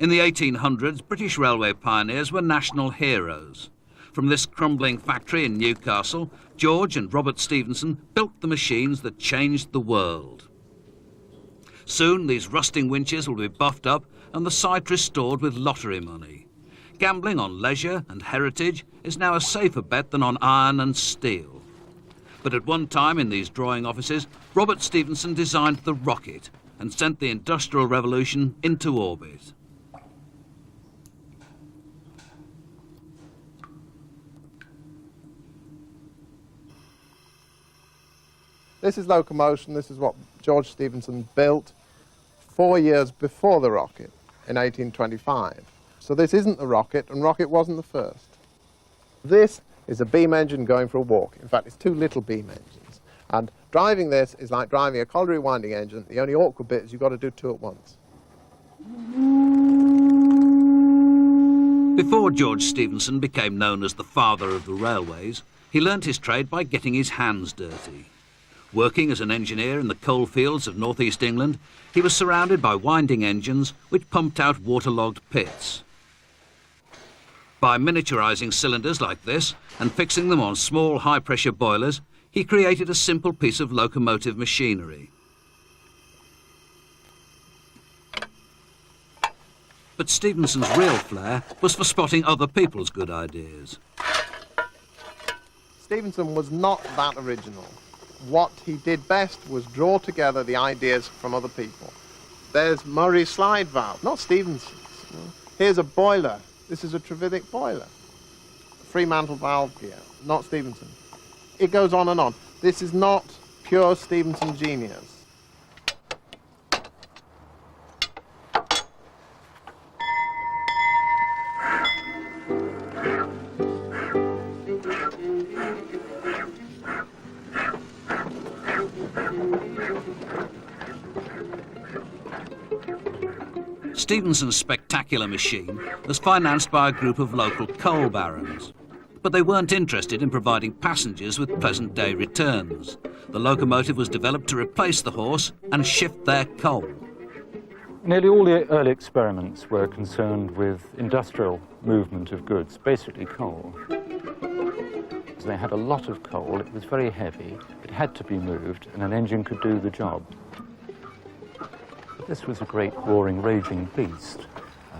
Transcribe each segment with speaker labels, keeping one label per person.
Speaker 1: In the 1800s, British railway pioneers were national heroes. From this crumbling factory in Newcastle, George and Robert Stephenson built the machines that changed the world. Soon these rusting winches will be buffed up and the site restored with lottery money. Gambling on leisure and heritage is now a safer bet than on iron and steel. But at one time in these drawing offices, Robert Stephenson designed the rocket and sent the Industrial Revolution into orbit.
Speaker 2: This is locomotion. This is what George Stephenson built 4 years before the rocket in 1825. So this isn't the rocket, and rocket wasn't the first. This is a beam engine going for a walk. In fact, it's two little beam engines. And driving this is like driving a colliery winding engine. The only awkward bit is you've got to do two at once.
Speaker 1: Before George Stephenson became known as the father of the railways, he learnt his trade by getting his hands dirty. Working as an engineer in the coalfields of northeast England, he was surrounded by winding engines which pumped out waterlogged pits. By miniaturising cylinders like this and fixing them on small high-pressure boilers, he created a simple piece of locomotive machinery. But Stephenson's real flair was for spotting other people's good ideas.
Speaker 2: Stephenson was not that original. What he did best was draw together the ideas from other people. There's Murray's slide valve, not Stephenson's. Here's a boiler. This is a Trevithick boiler. Fremantle valve gear, not Stephenson. It goes on and on. This is not pure Stephenson genius.
Speaker 1: Stephenson's spectacular machine was financed by a group of local coal barons. But they weren't interested in providing passengers with pleasant-day returns. The locomotive was developed to replace the horse and shift their coal.
Speaker 3: Nearly all the early experiments were concerned with industrial movement of goods, basically coal. So they had a lot of coal, it was very heavy, it had to be moved, and an engine could do the job. This was a great roaring, raging beast.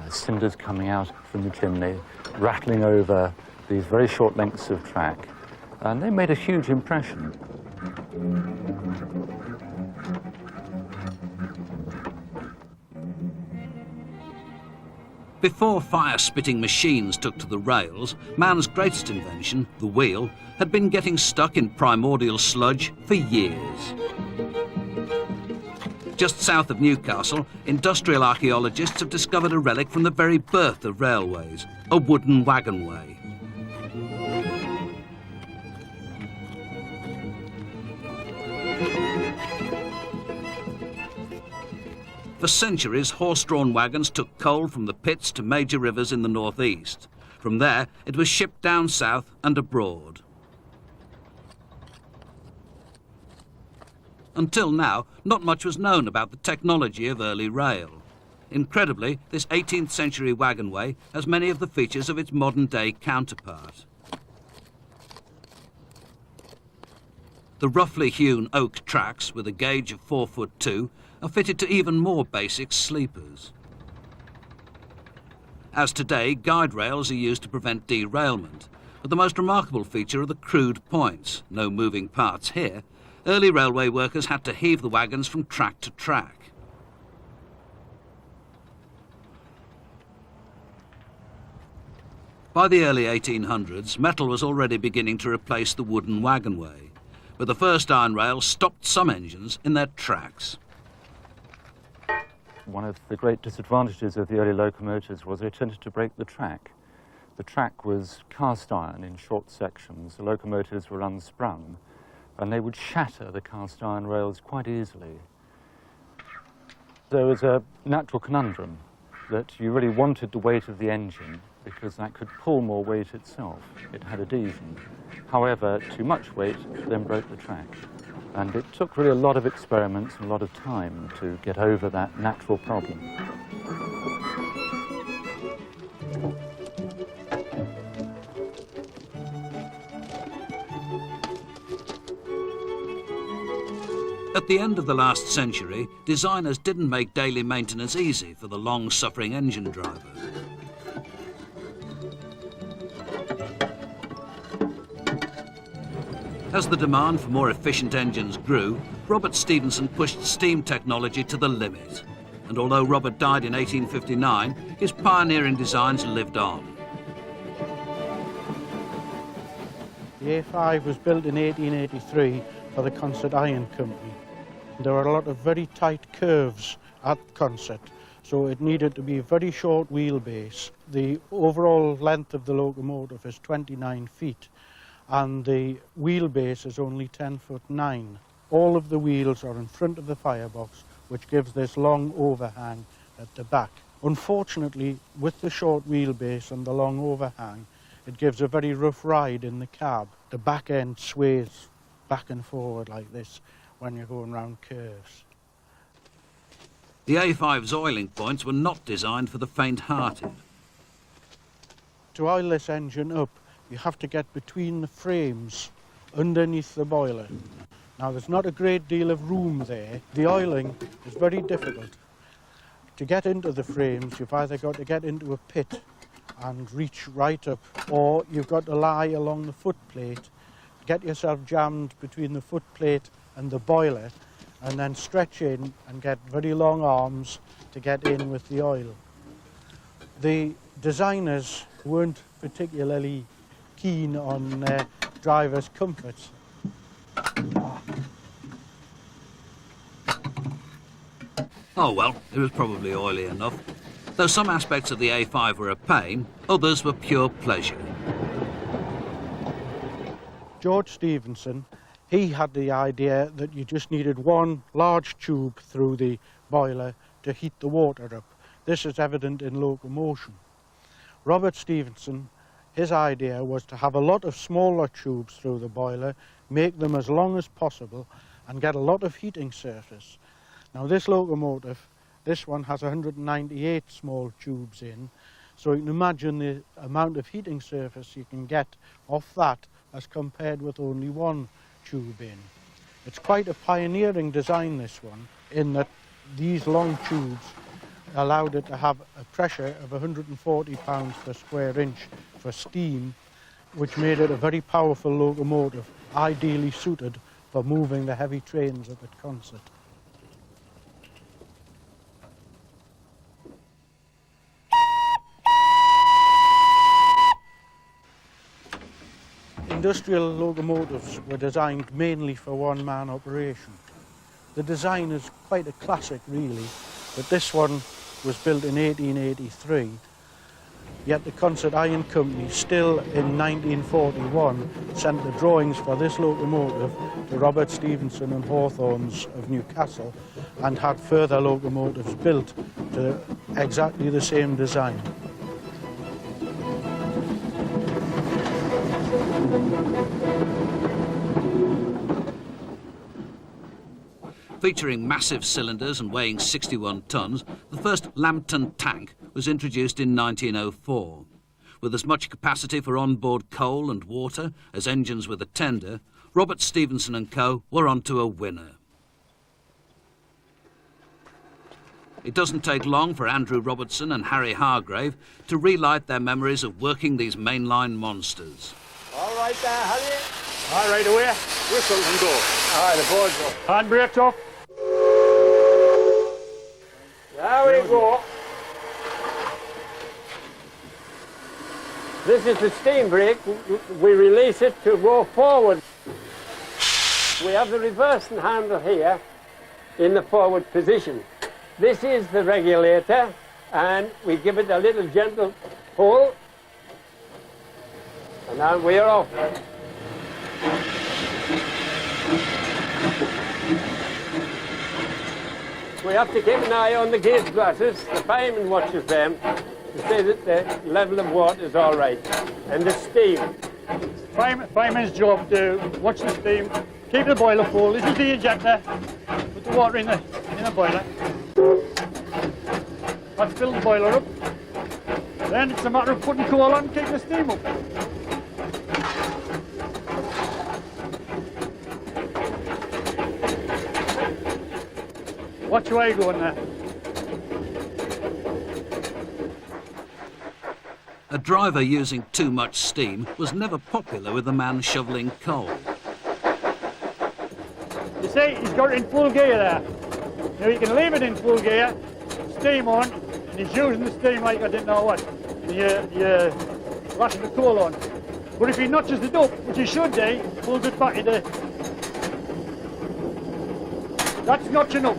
Speaker 3: Cinders coming out from the chimney, rattling over these very short lengths of track, and they made a huge impression.
Speaker 1: Before fire-spitting machines took to the rails, man's greatest invention, the wheel, had been getting stuck in primordial sludge for years. Just south of Newcastle, industrial archaeologists have discovered a relic from the very birth of railways, a wooden wagonway. For centuries, horse-drawn wagons took coal from the pits to major rivers in the northeast. From there, it was shipped down south and abroad. Until now, not much was known about the technology of early rail. Incredibly, this 18th century wagonway has many of the features of its modern-day counterpart. The roughly hewn oak tracks with a gauge of 4'2" are fitted to even more basic sleepers. As today, guide rails are used to prevent derailment, but the most remarkable feature are the crude points. No moving parts here. Early railway workers had to heave the wagons from track to track. By the early 1800s, metal was already beginning to replace the wooden wagonway, but the first iron rails stopped some engines in their tracks.
Speaker 3: One of the great disadvantages of the early locomotives was they tended to break the track. The track was cast iron in short sections. The locomotives were unsprung, and they would shatter the cast iron rails quite easily. There was a natural conundrum that you really wanted the weight of the engine because that could pull more weight itself. It had adhesion. However, too much weight then broke the track. And it took really a lot of experiments and a lot of time to get over that natural problem.
Speaker 1: At the end of the last century, designers didn't make daily maintenance easy for the long-suffering engine driver. As the demand for more efficient engines grew, Robert Stephenson pushed steam technology to the limit. And although Robert died in 1859, his pioneering designs lived on.
Speaker 4: The A5 was built in 1883 for the Concert Iron Company. There were a lot of very tight curves at Concert, so it needed to be a very short wheelbase. The overall length of the locomotive is 29 feet, and the wheelbase is only 10'9". All of the wheels are in front of the firebox, which gives this long overhang at the back. Unfortunately, with the short wheelbase and the long overhang, it gives a very rough ride in the cab. The back end sways back and forward like this when you're going round curves.
Speaker 1: The A5's oiling points were not designed for the faint-hearted.
Speaker 4: To oil this engine up, you have to get between the frames underneath the boiler. Now, there's not a great deal of room there. The oiling is very difficult. To get into the frames, you've either got to get into a pit and reach right up, or you've got to lie along the footplate, get yourself jammed between the footplate and the boiler, and then stretch in and get very long arms to get in with the oil. The designers weren't particularly keen on drivers' comfort.
Speaker 1: Oh well, it was probably oily enough. Though some aspects of the A5 were a pain, others were pure pleasure.
Speaker 4: George Stephenson, he had the idea that you just needed one large tube through the boiler to heat the water up. This is evident in locomotion. Robert Stephenson, his idea was to have a lot of smaller tubes through the boiler, make them as long as possible, and get a lot of heating surface. Now, this locomotive, this one has 198 small tubes in, so you can imagine the amount of heating surface you can get off that as compared with only one tube in. It's quite a pioneering design, this one, in that these long tubes allowed it to have a pressure of 140 pounds per square inch for steam, which made it a very powerful locomotive, ideally suited for moving the heavy trains up at Concert. Industrial locomotives were designed mainly for one-man operation. The design is quite a classic, really, but this one was built in 1883, yet the Concert Iron Company still in 1941 sent the drawings for this locomotive to Robert Stephenson and Hawthorne's of Newcastle and had further locomotives built to exactly the same design.
Speaker 1: Featuring massive cylinders and weighing 61 tons, the first Lambton tank was introduced in 1904. With as much capacity for onboard coal and water as engines with a tender, Robert Stephenson and Co. were onto a winner. It doesn't take long for Andrew Robertson and Harry Hargrave to relight their memories of working these mainline monsters.
Speaker 5: All right there, Harry.
Speaker 6: All right, away. Whistle and go.
Speaker 5: All right, the board's up.
Speaker 6: Handbrake off.
Speaker 5: There we go. This is the steam brake. We release it to go forward. We have the reversing handle here in the forward position. This is the regulator, and we give it a little gentle pull. And now we're off. We have to keep an eye on the gauge glasses. The fireman watches them to say that the level of water is all right. And the steam.
Speaker 6: Fireman's job to watch the steam, keep the boiler full. This is the ejector. Put the water in the boiler. Let's fill the boiler up. Then it's a matter of putting coal on and keeping the steam up. Watch where you're going there.
Speaker 1: A driver using too much steam was never popular with the man shoveling coal.
Speaker 6: You see, he's got it in full gear there. Now you can leave it in full gear, steam on, and he's using the steam like I didn't know what. You're lashing the coal on. But if he notches it up, which he should do, pulls it back into... That's notching up.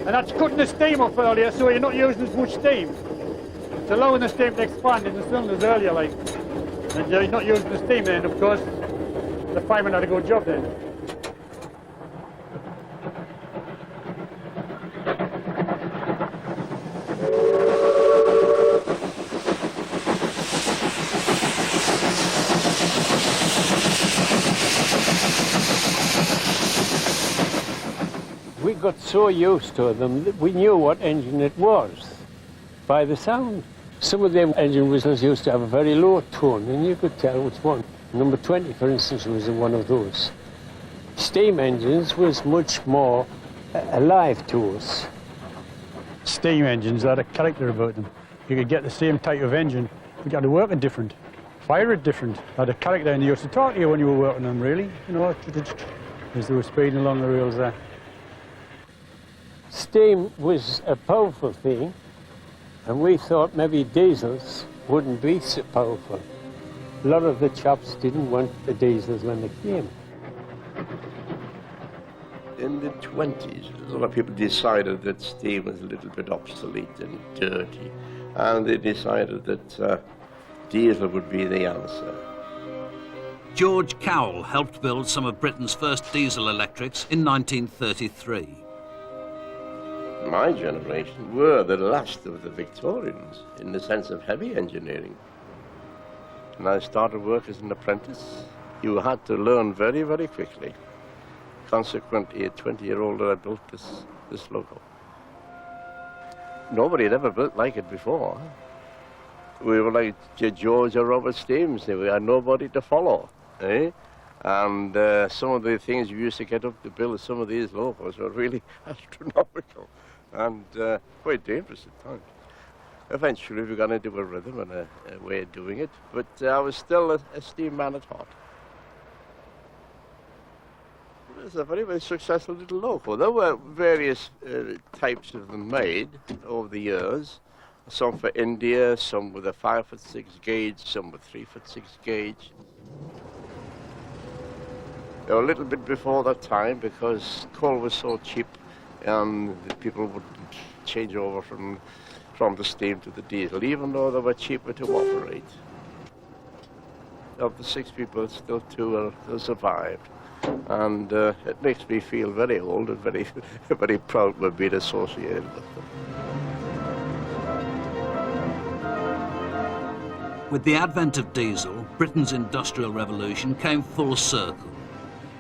Speaker 6: And that's cutting the steam up earlier, so you're not using as much steam. It's allowing the steam to expand in the cylinders earlier, like. And you're not using the steam then, of course. The fireman had a good job then.
Speaker 5: We got so used to them that we knew what engine it was by the sound. Some of them engine whistles used to have a very low tone, and you could tell which one. Number 20, for instance, was one of those. Steam engines was much more alive to us.
Speaker 6: Steam engines had a character about them. You could get the same type of engine, but you had to work it different, fire it different, had a character, and you used to talk to you when you were working them, really. You know, as they were speeding along the rails there.
Speaker 5: Steam was a powerful thing, and we thought maybe diesels wouldn't be so powerful. A lot of the chaps didn't want the diesels when they came.
Speaker 7: In the 20s, a lot of people decided that steam was a little bit obsolete and dirty, and they decided that diesel would be the answer.
Speaker 1: George Cowell helped build some of Britain's first diesel electrics in 1933.
Speaker 7: My generation were the last of the Victorians in the sense of heavy engineering. And I started work as an apprentice. You had to learn very, very quickly. Consequently, at 20-year-old, I built this loco. Nobody had ever built like it before. We were like George or Robert Stevens. We had nobody to follow. Eh? And some of the things we used to get up to build some of these locos were really astronomical and quite dangerous at times. Eventually we got into a rhythm and a way of doing it, but I was still a steam man at heart. It was a very, very successful little loco. There were various types of them made over the years. Some for India, some with a 5'6" gauge, some with 3'6" gauge. They were a little bit before that time because coal was so cheap and the people wouldn't change over from the steam to the diesel, even though they were cheaper to operate. Of the 6 people, still 2 survived. And it makes me feel very old and very, very proud of being associated with them.
Speaker 1: With the advent of diesel, Britain's industrial revolution came full circle.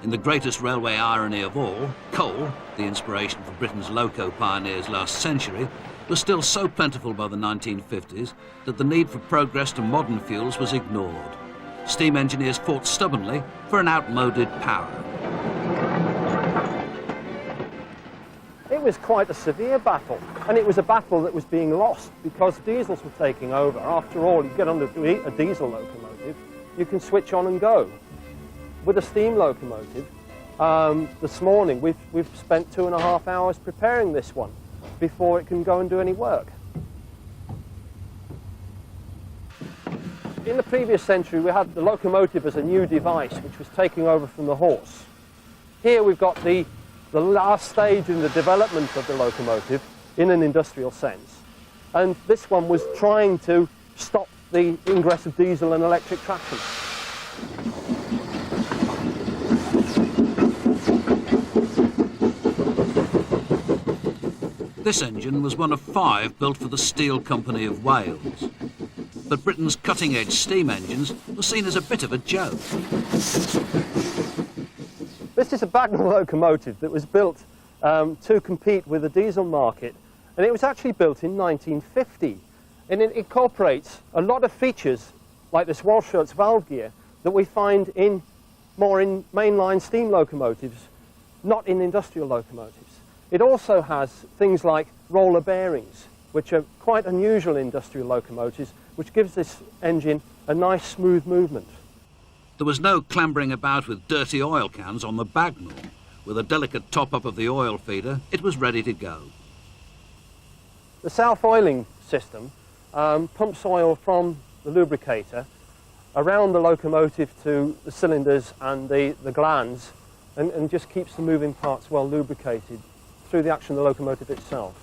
Speaker 1: In the greatest railway irony of all, coal, the inspiration for Britain's loco pioneers last century, was still so plentiful by the 1950s that the need for progress to modern fuels was ignored. Steam engineers fought stubbornly for an outmoded power.
Speaker 8: It was quite a severe battle, and it was a battle that was being lost because diesels were taking over. After all, you get under a diesel locomotive, you can switch on and go. With a steam locomotive, this morning we've spent 2.5 hours preparing this one before it can go and do any work. In the previous century, we had the locomotive as a new device which was taking over from the horse. Here we've got the last stage in the development of the locomotive in an industrial sense. And this one was trying to stop the ingress of diesel and electric traction.
Speaker 1: This engine was one of 5 built for the Steel Company of Wales. But Britain's cutting-edge steam engines were seen as a bit of a joke.
Speaker 8: This is a Bagnall locomotive that was built to compete with the diesel market, and it was actually built in 1950. And it incorporates a lot of features like this Walschaerts valve gear that we find more in mainline steam locomotives, not in industrial locomotives. It also has things like roller bearings, which are quite unusual in industrial locomotives, which gives this engine a nice smooth movement.
Speaker 1: There was no clambering about with dirty oil cans on the Bagnall. With a delicate top-up of the oil feeder, it was ready to go.
Speaker 8: The self-oiling system pumps oil from the lubricator around the locomotive to the cylinders and the glands, and just keeps the moving parts well lubricated through the action of the locomotive itself.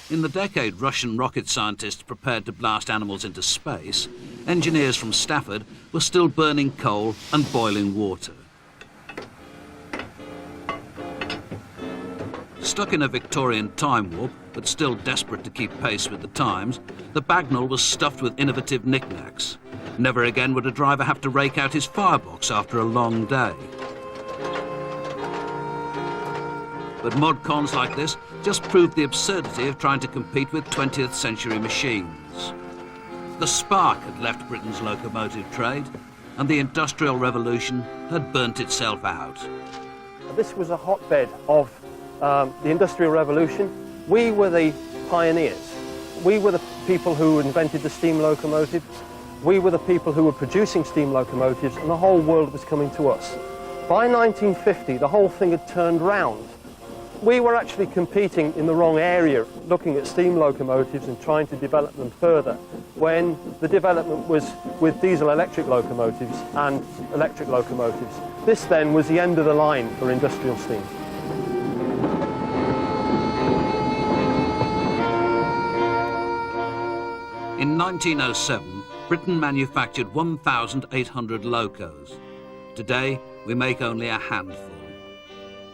Speaker 1: In the decade Russian rocket scientists prepared to blast animals into space, engineers from Stafford were still burning coal and boiling water. Stuck in a Victorian time warp, but still desperate to keep pace with the times, the Bagnall was stuffed with innovative knickknacks. Never again would a driver have to rake out his firebox after a long day. But mod cons like this just proved the absurdity of trying to compete with 20th century machines. The spark had left Britain's locomotive trade, and the Industrial Revolution had burnt itself out.
Speaker 8: This was a hotbed of the Industrial Revolution. We were the pioneers. We were the people who invented the steam locomotive. We were the people who were producing steam locomotives, and the whole world was coming to us. By 1950, the whole thing had turned round. We were actually competing in the wrong area, looking at steam locomotives and trying to develop them further, when the development was with diesel-electric locomotives and electric locomotives. This then was the end of the line for industrial steam.
Speaker 1: In 1907, Britain manufactured 1,800 locos. Today, we make only a handful.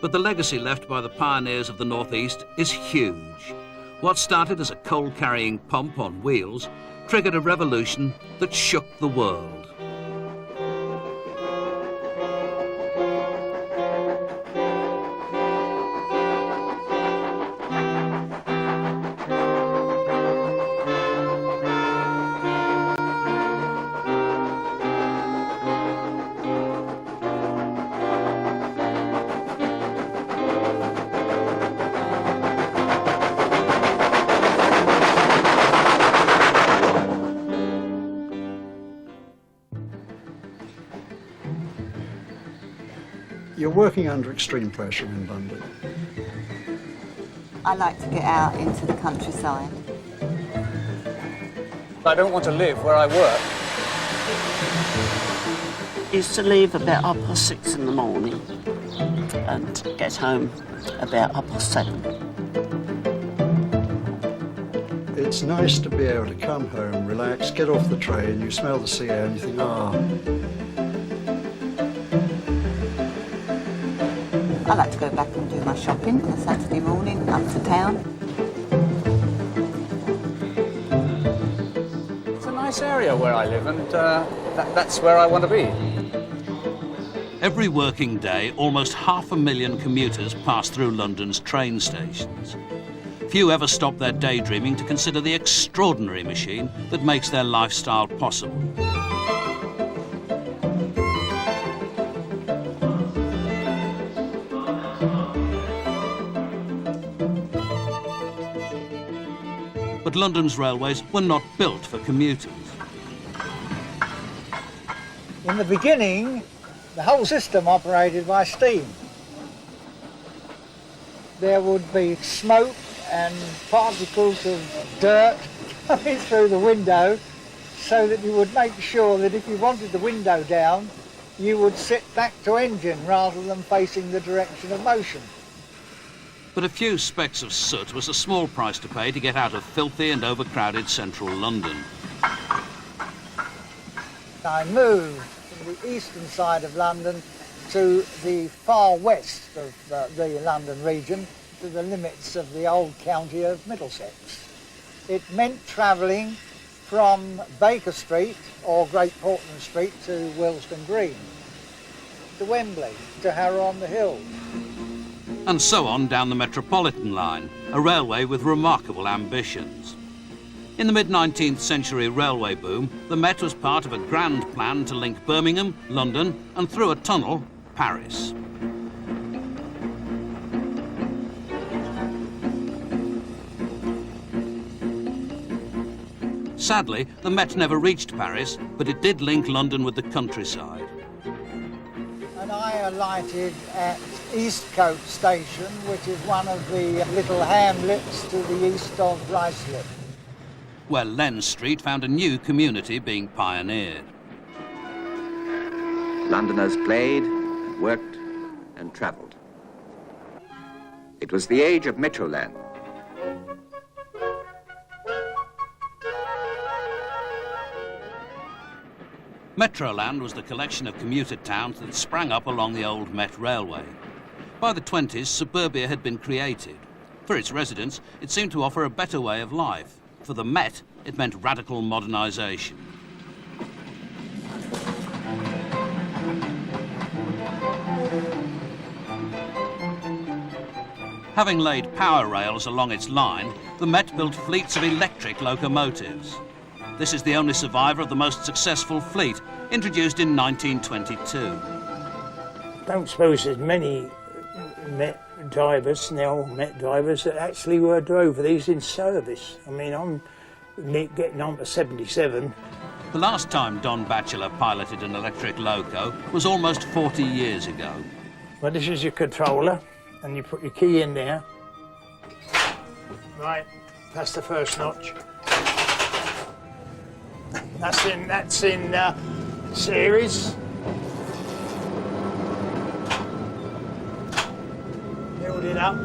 Speaker 1: But the legacy left by the pioneers of the North East is huge. What started as a coal-carrying pump on wheels triggered a revolution that shook the world.
Speaker 9: You're working under extreme pressure in London.
Speaker 10: I like to get out into the countryside.
Speaker 11: I don't want to live where I work.
Speaker 12: Used to leave about 6:30 in the morning and get home about 7:30.
Speaker 9: It's nice to be able to come home, relax, get off the train, you smell the sea air and you think,
Speaker 10: I like to go back and do my shopping on a Saturday morning up to town.
Speaker 11: It's a nice area where I live, and that's where I want to be.
Speaker 1: Every working day, almost 500,000 commuters pass through London's train stations. Few ever stop their daydreaming to consider the extraordinary machine that makes their lifestyle possible. But London's railways were not built for commuters.
Speaker 13: In the beginning, the whole system operated by steam. There would be smoke and particles of dirt coming through the window, so that you would make sure that if you wanted the window down, you would sit back to engine rather than facing the direction of motion.
Speaker 1: But a few specks of soot was a small price to pay to get out of filthy and overcrowded central London.
Speaker 13: I moved from the eastern side of London to the far west of the London region, to the limits of the old county of Middlesex. It meant travelling from Baker Street or Great Portland Street to Willesden Green, to Wembley, to Harrow-on-the-Hill.
Speaker 1: And so on down the Metropolitan line, a railway with remarkable ambitions. In the mid-19th century railway boom, the Met was part of a grand plan to link Birmingham, London and through a tunnel, Paris. Sadly, the Met never reached Paris, but it did link London with the countryside.
Speaker 13: And I alighted at Eastcote Station, which is one of the little hamlets to the east of Ruislip,
Speaker 1: where Len Street found a new community being pioneered.
Speaker 14: Londoners played, worked and travelled. It was the age of Metroland.
Speaker 1: Metroland was the collection of commuter towns that sprang up along the old Met Railway. By the 20s, suburbia had been created. For its residents, it seemed to offer a better way of life. For the Met, it meant radical modernisation. Having laid power rails along its line, the Met built fleets of electric locomotives. This is the only survivor of the most successful fleet, introduced in 1922.
Speaker 15: I don't suppose there's many Met drivers that actually drove these in service. I mean, I'm getting on to 77.
Speaker 1: The last time Don Batchelor piloted an electric loco was almost 40 years ago.
Speaker 15: Well, this is your controller, and you put your key in there. Right, that's the first notch. That's in series. Build it up.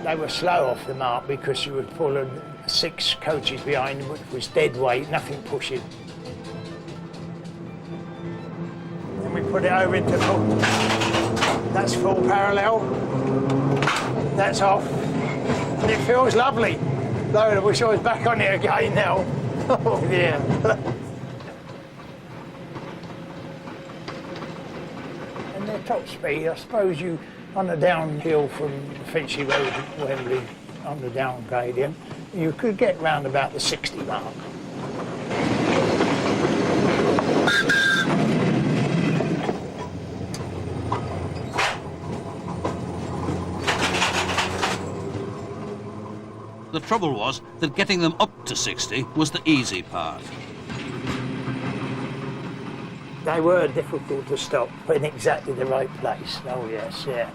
Speaker 15: They were slow off the mark because you were full of 6 coaches behind them, which was dead weight, nothing pushing. Then we put it over into full. That's full parallel. That's off. And it feels lovely. Though I wish I was back on it again now. Oh dear. And the top speed, I suppose you, on the downhill from Finchley Road to Wembley, on the down gradient, you could get round about the 60 mark.
Speaker 1: The trouble was that getting them up to 60 was the easy part.
Speaker 15: They were difficult to stop in exactly the right place. Oh yes, yeah.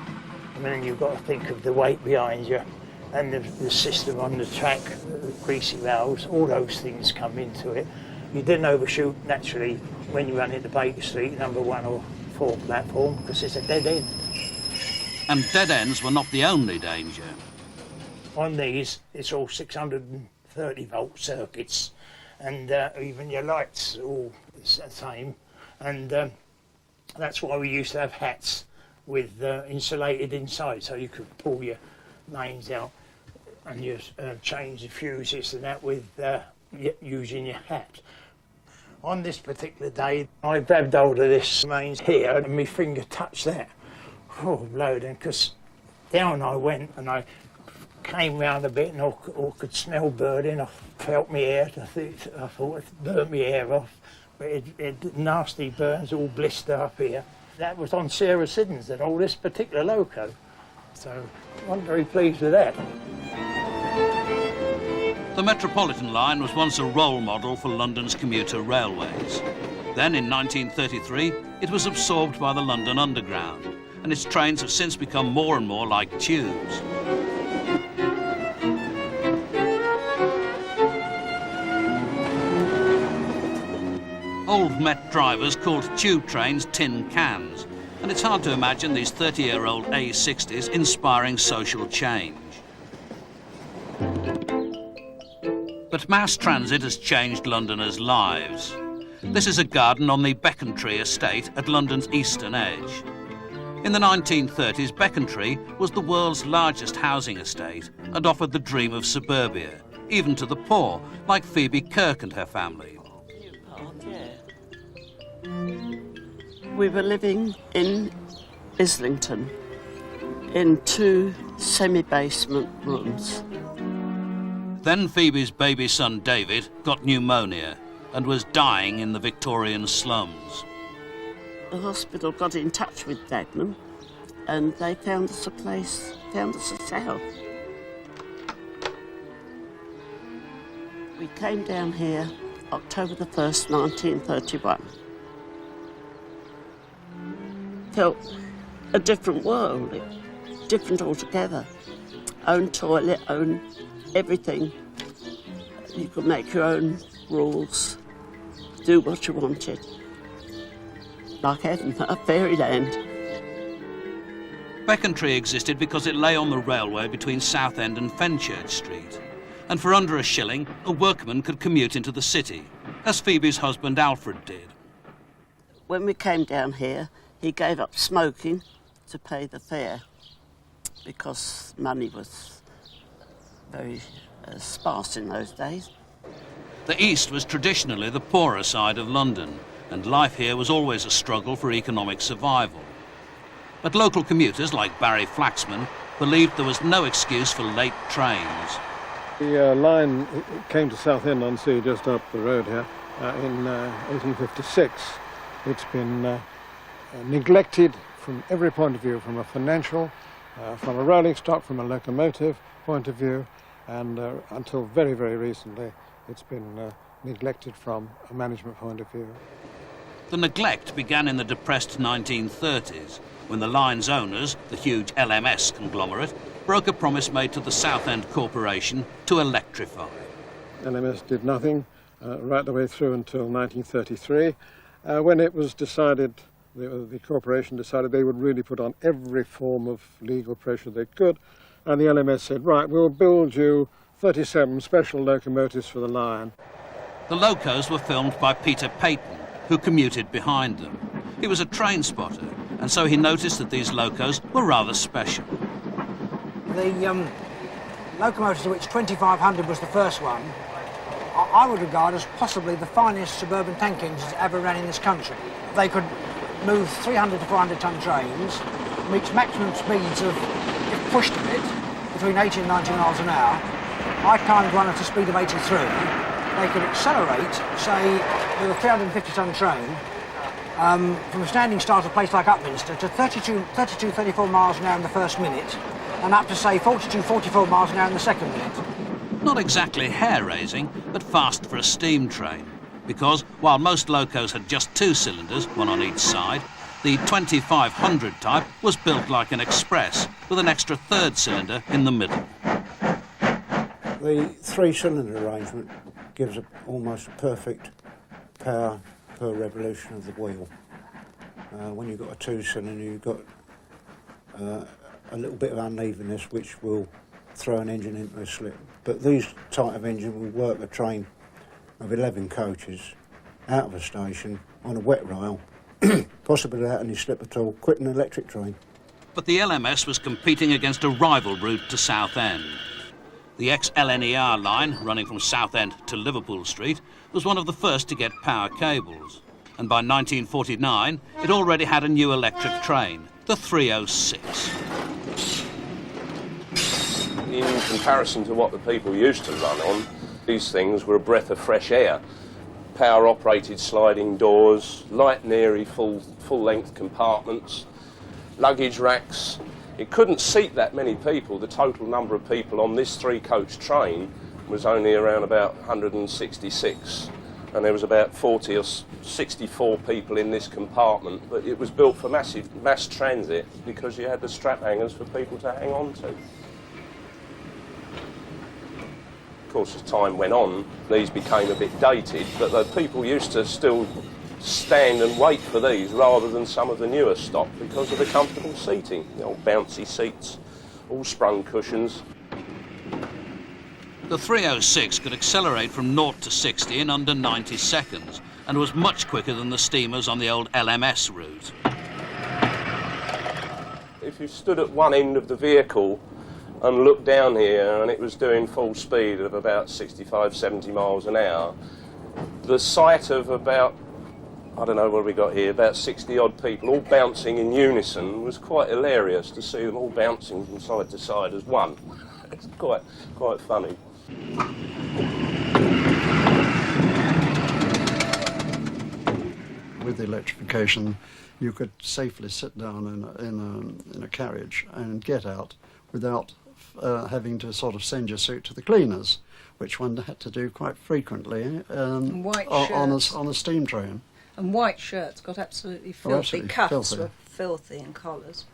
Speaker 15: I mean, you've got to think of the weight behind you and the system on the track, the greasy valves, all those things come into it. You didn't overshoot naturally when you run into Baker Street, number 1 or 4 platform, because it's a dead end.
Speaker 1: And dead ends were not the only danger.
Speaker 15: On these, it's all 630 volt circuits, and even your lights are all the same. And that's why we used to have hats with insulated inside, so you could pull your mains out and you change the fuses and that with using your hat. On this particular day, I grabbed hold of this mains here and my finger touched that. Oh, loading, because down I went and I came round a bit and I could smell burning. I felt my hair. I thought it burnt my hair off. But it nasty burns, all blister up here. That was on Sarah Siddons and all this particular loco. So I'm very pleased with that.
Speaker 1: The Metropolitan line was once a role model for London's commuter railways. Then in 1933, it was absorbed by the London Underground, and its trains have since become more and more like tubes. Old Met drivers called tube trains tin cans, and it's hard to imagine these 30-year-old A60s inspiring social change. But mass transit has changed Londoners' lives. This is a garden on the Becontree estate at London's eastern edge. In the 1930s, Becontree was the world's largest housing estate and offered the dream of suburbia, even to the poor, like Phoebe Kirk and her family.
Speaker 12: We were living in Islington in 2 semi-basement rooms.
Speaker 1: Then Phoebe's baby son David got pneumonia and was dying in the Victorian slums.
Speaker 12: The hospital got in touch with Dagenham and they found us a place, found us a cell. We came down here October the 1st, 1931. Felt a different world, different altogether. Own toilet, own everything. You could make your own rules, do what you wanted. Like heaven, a fairyland.
Speaker 1: Becontree existed because it lay on the railway between Southend and Fenchurch Street. And for under a shilling, a workman could commute into the city, as Phoebe's husband Alfred did.
Speaker 12: When we came down here, he gave up smoking to pay the fare because money was very sparse in those days.
Speaker 1: The East was traditionally the poorer side of London, and life here was always a struggle for economic survival. But local commuters like Barry Flaxman believed there was no excuse for late trains.
Speaker 16: The line came to Southend-on-Sea, just up the road here, in 1856. It's been neglected from every point of view, from a financial, from a rolling stock, from a locomotive point of view, and until very, very recently, it's been neglected from a management point of view.
Speaker 1: The neglect began in the depressed 1930s, when the line's owners, the huge LMS conglomerate, broke a promise made to the Southend Corporation to electrify.
Speaker 16: LMS did nothing right the way through until 1933, when it was decided, the corporation decided they would really put on every form of legal pressure they could, and the LMS said, right, we'll build you 37 special locomotives for the line.
Speaker 1: The locos were filmed by Peter Peyton, who commuted behind them. He was a train spotter, and so he noticed that these locos were rather special.
Speaker 17: The locomotives, of which 2500 was the first one, I would regard as possibly the finest suburban tank engines ever ran in this country. They could move 300 to 400 ton trains, reach maximum speeds of, if pushed a bit, between 80 and 90 miles an hour. I timed one at a speed of 83. They could accelerate, say, with a 350 ton train, from a standing start at a place like Upminster to 34 miles an hour in the first minute, and up to, say, 44 miles an hour in the second minute.
Speaker 1: Not exactly hair-raising, but fast for a steam train, because while most locos had just 2 cylinders, one on each side, the 2500 type was built like an express, with an extra 3rd cylinder in the middle.
Speaker 18: The 3-cylinder arrangement gives almost perfect power per revolution of the wheel. When you've got a 2-cylinder, you've got a little bit of unevenness which will throw an engine into a slip. But these type of engine will work a train of 11 coaches out of a station on a wet rail, possibly without any slip at all, quit an electric train.
Speaker 1: But the LMS was competing against a rival route to Southend. The ex-LNER line, running from Southend to Liverpool Street, was one of the first to get power cables. And by 1949, it already had a new electric train, the 306.
Speaker 19: In comparison to what the people used to run on, these things were a breath of fresh air. Power-operated sliding doors, light and airy full-length compartments, luggage racks. It couldn't seat that many people. The total number of people on this 3-coach train was only around about 166. And there was about 40 or 64 people in this compartment. But it was built for mass transit because you had the strap hangers for people to hang on to. Of course, as time went on, these became a bit dated, but the people used to still stand and wait for these rather than some of the newer stock because of the comfortable seating. The old bouncy seats, all sprung cushions.
Speaker 1: The 306 could accelerate from 0 to 60 in under 90 seconds and was much quicker than the steamers on the old LMS route.
Speaker 19: If you stood at one end of the vehicle and looked down here and it was doing full speed of about 65, 70 miles an hour, the sight of about, I don't know what we got here, about 60 odd people all bouncing in unison was quite hilarious to see them all bouncing from side to side as one. It's quite funny.
Speaker 9: With the electrification, you could safely sit down in a carriage and get out without having to sort of send your suit to the cleaners, which one had to do quite frequently on a steam train.
Speaker 20: And white shirts got absolutely filthy.
Speaker 9: Absolutely
Speaker 20: Cuffs
Speaker 9: filthy.
Speaker 20: were filthy, and collars.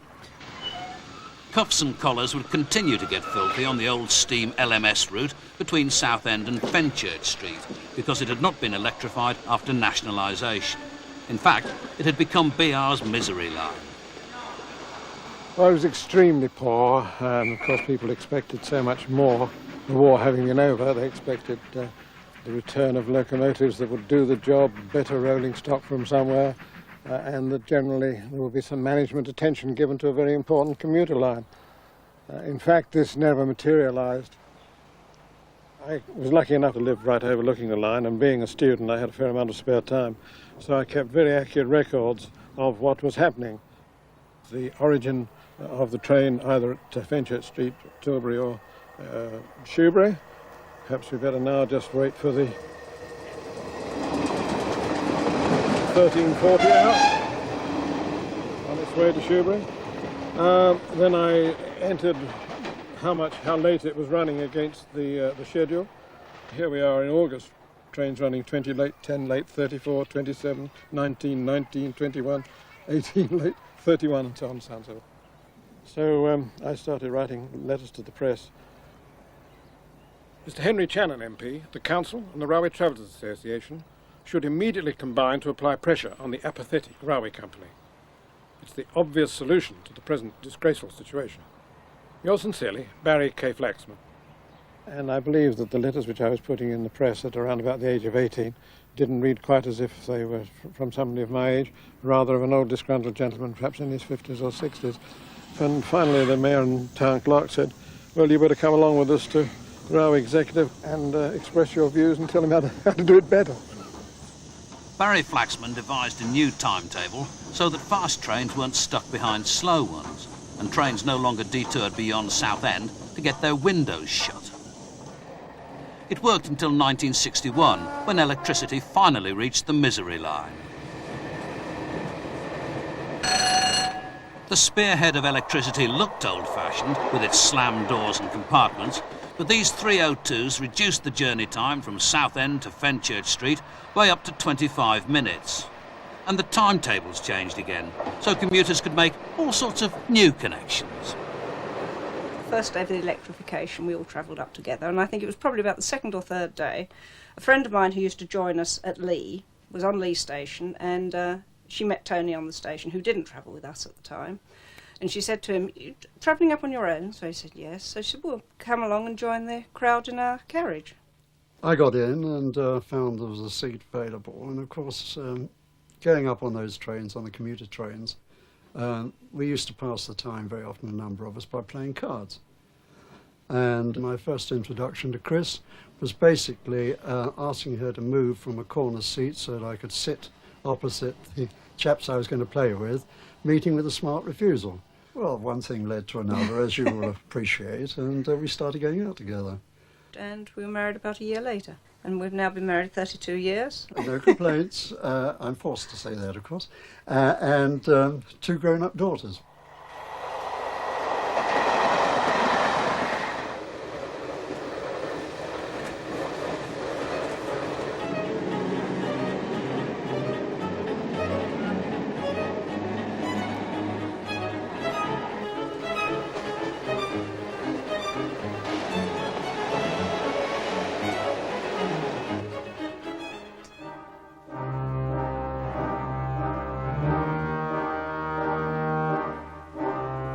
Speaker 1: Cuffs and collars would continue to get filthy on the old steam LMS route between Southend and Fenchurch Street because it had not been electrified after nationalisation. In fact, it had become BR's misery line.
Speaker 16: Well, it was extremely poor, and of course people expected so much more. The war having been over, they expected the return of locomotives that would do the job, better rolling stock from somewhere, and that generally there would be some management attention given to a very important commuter line. In fact, this never materialised. I was lucky enough to live right overlooking the line, and being a student I had a fair amount of spare time, so I kept very accurate records of what was happening. The origin of the train either at Fenchurch Street, Tilbury or Shoebury. Perhaps we better now just wait for the 1340 out on its way to Shoebury. Then I entered how late it was running against the schedule. Here we are in August. Trains running 20 late, 10 late, 34, 27, 19, 19, 21, 18 late, 31, and so on and so on. So I started writing letters to the press. Mr. Henry Channon MP, the Council and the Railway Travellers Association should immediately combine to apply pressure on the apathetic railway company. It's the obvious solution to the present disgraceful situation. Yours sincerely, Barry K. Flaxman. And I believe that the letters which I was putting in the press at around about the age of 18 didn't read quite as if they were from somebody of my age, rather of an old disgruntled gentleman, perhaps in his 50s or 60s. And finally the mayor and town clerk said, well, you better come along with us to the railway executive and express your views and tell him how to do it better.
Speaker 1: Barry Flaxman devised a new timetable so that fast trains weren't stuck behind slow ones, and trains no longer detoured beyond Southend to get their windows shut. It worked until 1961, when electricity finally reached the misery line. The spearhead of electricity looked old-fashioned, with its slammed doors and compartments, but these 302s reduced the journey time from Southend to Fenchurch Street by up to 25 minutes. And the timetables changed again, so commuters could make all sorts of new connections.
Speaker 20: First day of the electrification, we all travelled up together, and I think it was probably about the second or third day. A friend of mine who used to join us at Lee was on Lee Station, and she met Tony on the station, who didn't travel with us at the time. And she said to him, "You travelling up on your own?" So he said, yes. So she said, well, come along and join the crowd in our carriage.
Speaker 9: I got in and found there was a seat available, and of course, going up on those trains, on the commuter trains, we used to pass the time, very often a number of us, by playing cards. And my first introduction to Chris was basically asking her to move from a corner seat so that I could sit opposite the chaps I was going to play with, meeting with a smart refusal. Well, one thing led to another, as you will appreciate, and we started going out together.
Speaker 20: And we were married about a year later. And we've now been married 32 years.
Speaker 9: No complaints. I'm forced to say that, of course. And 2 grown-up daughters.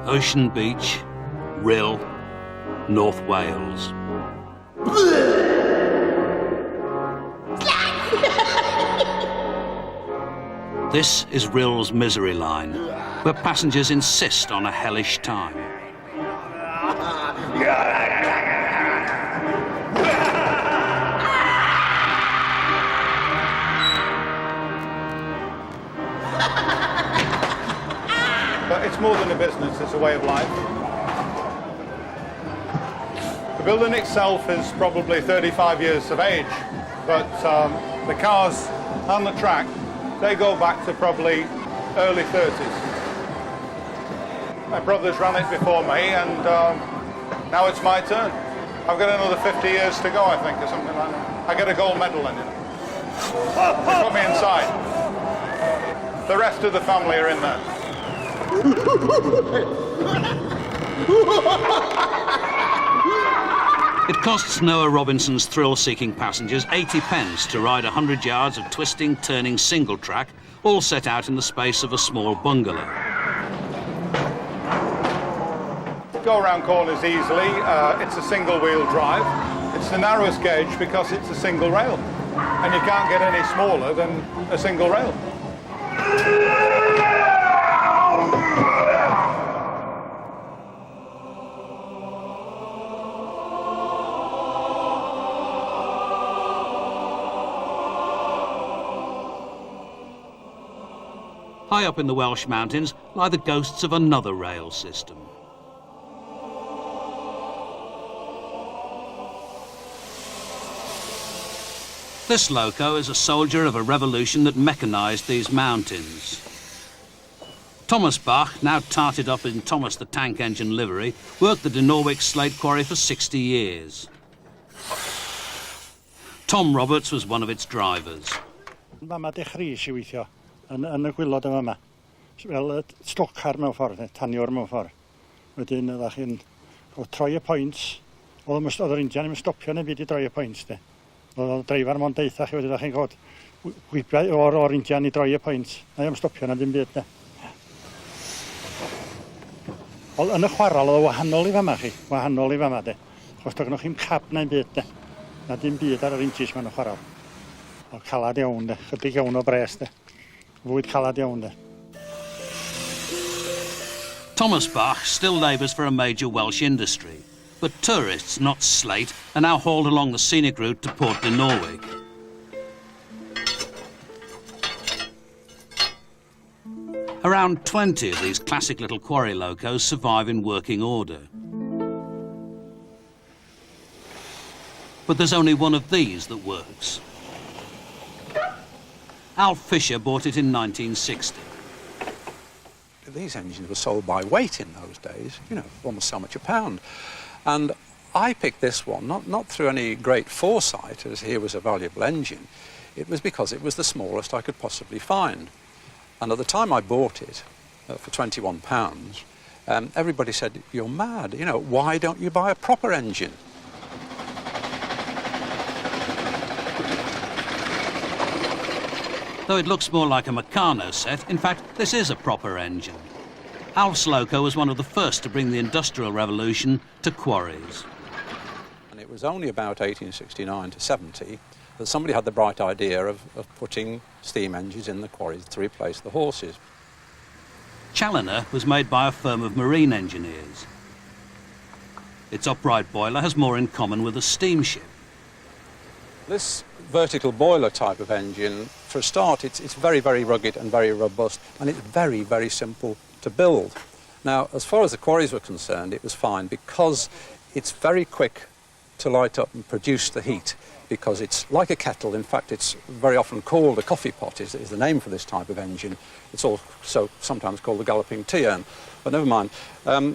Speaker 1: Ocean Beach, Rhyl, North Wales. This is Rhyl's misery line, where passengers insist on a hellish time.
Speaker 6: But it's more than a business, it's a way of life. building itself is probably 35 years of age, but the cars on the track, they go back to probably early 30s. My brothers ran it before me, and now it's my turn. I've got another 50 years to go, I think, or something like that. I get a gold medal in it. They put me inside. The rest of the family are in there.
Speaker 1: It costs Noah Robinson's thrill-seeking passengers 80 pence to ride 100 yards of twisting, turning single track, all set out in the space of a small bungalow.
Speaker 6: Go around corners easily. It's a single-wheel drive. It's the narrowest gauge because it's a single rail, and you can't get any smaller than a single rail.
Speaker 1: High up in the Welsh mountains lie the ghosts of another rail system. This loco is a soldier of a revolution that mechanised these mountains. Thomas Bach, now tarted up in Thomas the Tank Engine livery, worked the De Norwich slate quarry for 60 years. Tom Roberts was one of its drivers.
Speaker 6: Fama dechreuais I weithio yn y gwylod yma. Fel stocar mewn ffordd, taniwr mewn ffordd. Wedyn oeddech chi'n troi y pwynt. Oedd yr injan yn stopio neu byd I droi y pwynt. Oedd y dreifar mo'n deitha chi wedyn oeddech chi'n gwybod gwybiau o'r injan I droi y pwynt. Na I'm stopio na ddim byd. Yn y chwarel oedd wahanol I fama chi, wahanol I fama de. Chos doedd gennych chi'n cab na'n byd de. Na dim byd ar yr inches mewn y chwarel. O calad iawn de, chydig iawn o bres de. Fwyd calad iawn de.
Speaker 1: Thomas Bach still labours for a major Welsh industry, but tourists, not slate, are now hauled along the scenic route to Port de Norwich. Around 20 of these classic little quarry locos survive in working order. But there's only one of these that works. Alf Fisher bought it in 1960.
Speaker 21: These engines were sold by weight in those days, you know, almost so much a pound. And I picked this one, not through any great foresight, as here was a valuable engine. It was because it was the smallest I could possibly find. And at the time I bought it, for £21, everybody said, you're mad, you know, why don't you buy a proper engine?
Speaker 1: Though it looks more like a Meccano set, in fact, this is a proper engine. Alf's loco was one of the first to bring the Industrial Revolution to quarries.
Speaker 21: And it was only about 1869 to 70 that somebody had the bright idea of putting steam engines in the quarries to replace the horses.
Speaker 1: Challoner was made by a firm of marine engineers. Its upright boiler has more in common with a steamship.
Speaker 21: This vertical boiler type of engine, for a start, it's very, very rugged and very robust, and it's very, very simple to build. Now, as far as the quarries were concerned, it was fine because it's very quick to light up and produce the heat, because it's like a kettle. In fact, it's very often called a coffee pot, is the name for this type of engine. It's also sometimes called the galloping tea urn, but never mind.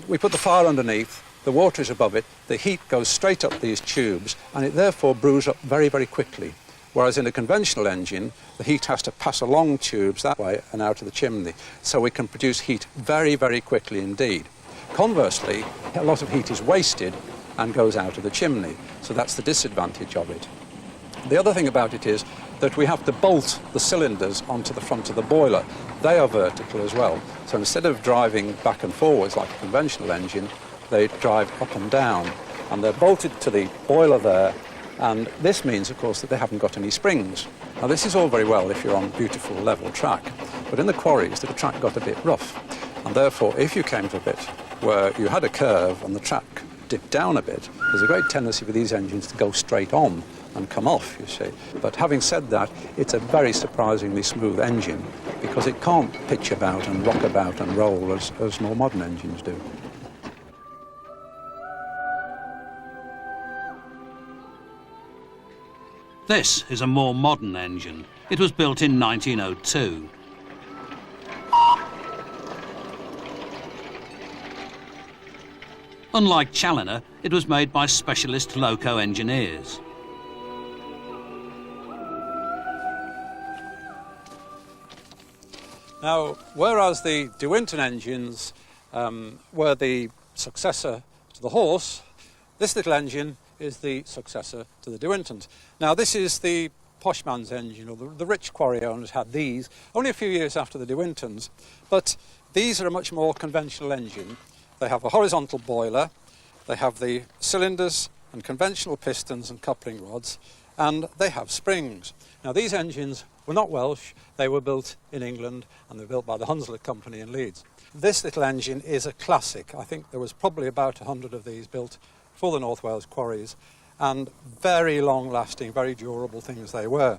Speaker 21: We put the fire underneath, the water is above it, the heat goes straight up these tubes, and it therefore brews up very, very quickly. Whereas in a conventional engine, the heat has to pass along tubes that way and out of the chimney. So we can produce heat very, very quickly indeed. Conversely, a lot of heat is wasted and goes out of the chimney. So that's the disadvantage of it. The other thing about it is that we have to bolt the cylinders onto the front of the boiler. They are vertical as well. So instead of driving back and forwards like a conventional engine, they drive up and down. And they're bolted to the boiler there. And this means, of course, that they haven't got any springs. Now, this is all very well if you're on beautiful level track, but in the quarries, the track got a bit rough. And therefore, if you came to a bit where you had a curve and the track dipped down a bit, there's a great tendency for these engines to go straight on and come off, you see. But having said that, it's a very surprisingly smooth engine because it can't pitch about and rock about and roll as more modern engines do.
Speaker 1: This is a more modern engine. It was built in 1902. Unlike Challoner, it was made by specialist loco engineers.
Speaker 21: Now, whereas the De Winton engines were the successor to the horse, this little engine is the successor to the De Wintons. Now, this is the posh man's engine, or the rich quarry owners had these only a few years after the De Wintons, but these are a much more conventional engine. They have a horizontal boiler, they have the cylinders and conventional pistons and coupling rods, and they have springs. Now, these engines were not Welsh, they were built in England, and they were built by the Hunslet Company in Leeds. This little engine is a classic. I think there was probably about 100 of these built for the North Wales quarries, and very long-lasting, very durable things they were.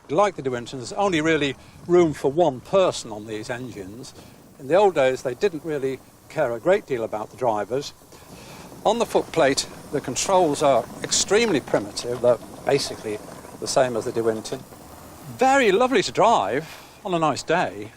Speaker 21: Like the De Wintons, there's only really room for one person on these engines. In the old days, they didn't really care a great deal about the drivers. On the footplate, the controls are extremely primitive. They're basically the same as the De Winton. Very lovely to drive on a nice day.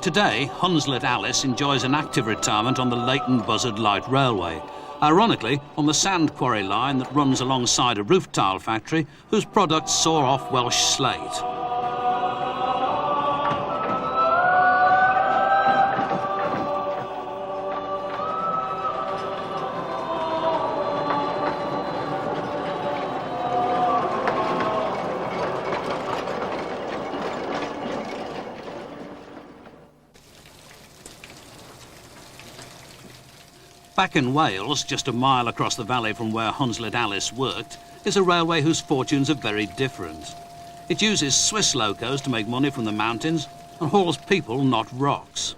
Speaker 1: Today, Hunslet Alice enjoys an active retirement on the Leighton Buzzard Light Railway, ironically on the sand quarry line that runs alongside a roof tile factory whose products saw off Welsh slate. Back in Wales, just a mile across the valley from where Hunslet Alice worked, is a railway whose fortunes are very different. It uses Swiss locos to make money from the mountains and hauls people, not rocks.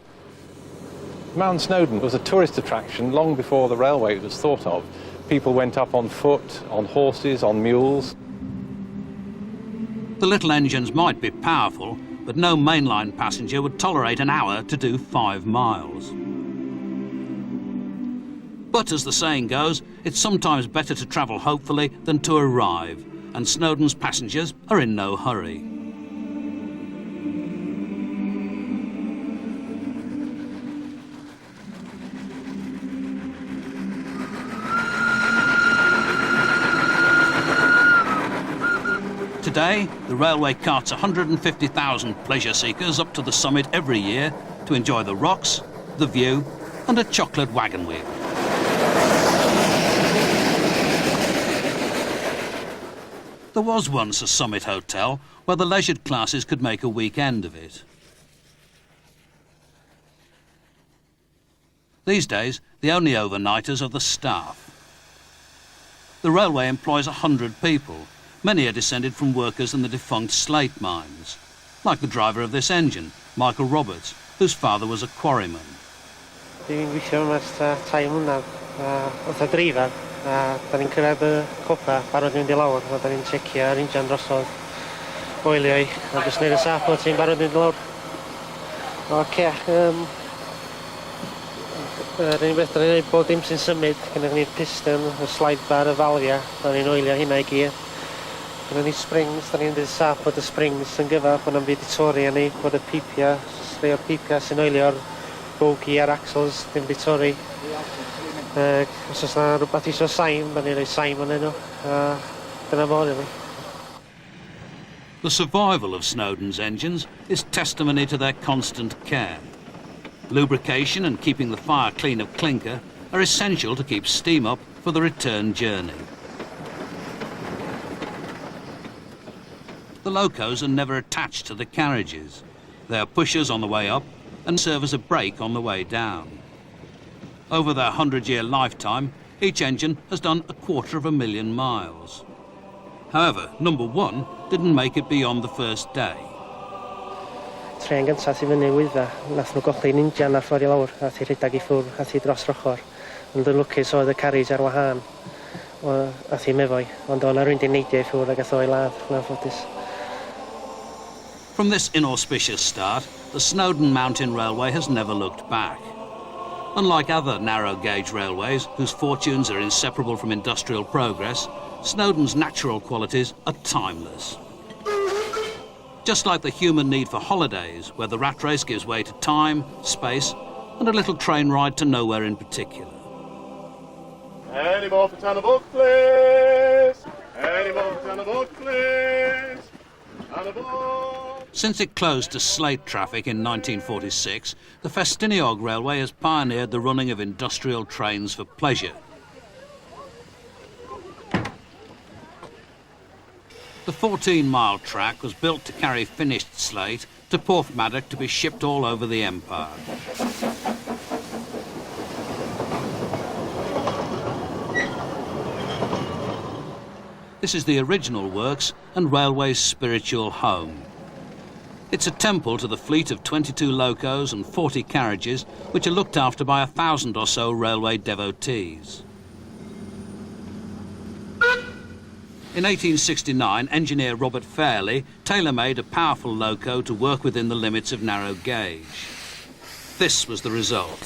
Speaker 2: Mount Snowdon was a tourist attraction long before the railway was thought of. People went up on foot, on horses, on mules.
Speaker 1: The little engines might be powerful, but no mainline passenger would tolerate an hour to do 5 miles. But as the saying goes, it's sometimes better to travel hopefully than to arrive, and Snowdon's passengers are in no hurry. Today, the railway carts 150,000 pleasure seekers up to the summit every year to enjoy the rocks, the view, and a chocolate wagon wheel. There was once a summit hotel where the leisured classes could make a weekend of it. These days, the only overnighters are the staff. The railway employs 100 people. Many are descended from workers in the defunct slate mines, like the driver of this engine, Michael Roberts, whose father was a quarryman.
Speaker 22: Dwi'n gweithio yma ers 3 mlynedd wrth y dreifar. Da ni'n cyrraedd y copa, barod i fynd I lawr, a da ni'n checio yr injan drosodd, oiliau, a jyst neud y saff o ti'n barod i fynd I lawr. Oce, yr unig beth da ni'n neud bob dim sy'n symud, gyda ni'r piston, y slide bar, y falfia, da ni'n oilio hynna I gyd. Gyda ni springs, da ni'n dweud saff bod y springs yn gyfaf, bod na'n byd I torri a ni, bod y pipia, rhai o'r pipia sy'n oilio'r bogi a'r axles, dim byd torri. Os oes na rhywbeth isio saim, da ni'n rhoi saim yn nhw. Dyna fo, really.
Speaker 1: The survival of Snowdon's engines is testimony to their constant care. Lubrication and keeping the fire clean of clinker are essential to keep steam up for the return journey. The locos are never attached to the carriages. They are pushers on the way up and serve as a brake on the way down. Over their 100-year lifetime, each engine has done 250,000 miles. However, number 1 didn't make it beyond the first day.
Speaker 22: Tren gyntaf sy'n fyny wydda, nath nhw golli'n injan a ffordd i lawr, a ti rhedag I ffwrdd, a ti dros yr ochr. Ond yn lwcus oedd y carriage ar wahân, a ti mefoi, ond o'na rwy'n di neidio I ffwrdd ag ath o'i ladd, yn anffodus.
Speaker 1: From this inauspicious start, the Snowdon Mountain Railway has never looked back. Unlike other narrow gauge railways, whose fortunes are inseparable from industrial progress, Snowdon's natural qualities are timeless. Just like the human need for holidays, where the rat race gives way to time, space, and a little train ride to nowhere in particular.
Speaker 3: Any more for Tanner Book, please? Any more for Tanner Book, please? Tanner Book.
Speaker 1: Since it closed to slate traffic in 1946, the Festiniog Railway has pioneered the running of industrial trains for pleasure. The 14-mile track was built to carry finished slate to Porthmadog to be shipped all over the empire. This is the original works and railway's spiritual home. It's a temple to the fleet of 22 locos and 40 carriages, which are looked after by 1,000 or so railway devotees. In 1869, engineer Robert Fairley tailor-made a powerful loco to work within the limits of narrow gauge. This was the result.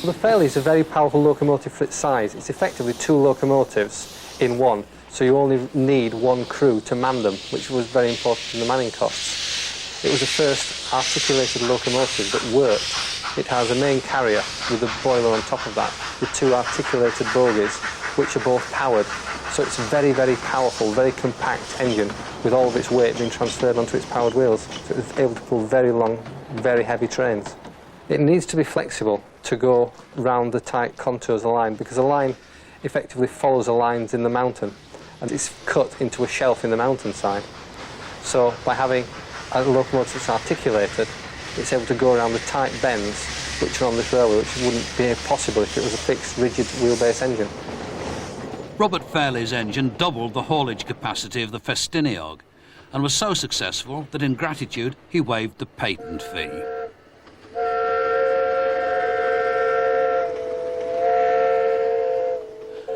Speaker 8: The Fairley is a very powerful locomotive for its size. It's effectively 2 locomotives in one, so you only need 1 crew to man them, which was very important in the manning costs. It was the first articulated locomotive that worked. It has a main carrier with a boiler on top of that, with 2 articulated bogies, which are both powered. So it's a very, very powerful, very compact engine, with all of its weight being transferred onto its powered wheels. So it's able to pull very long, very heavy trains. It needs to be flexible to go round the tight contours of the line, because a line effectively follows the lines in the mountain, and it's cut into a shelf in the mountainside. So by having a locomotive that's articulated, it's able to go around the tight bends which are on this railway, which wouldn't be possible if it was a fixed, rigid wheelbase engine.
Speaker 1: Robert Fairley's engine doubled the haulage capacity of the Festiniog and was so successful that in gratitude he waived the patent fee.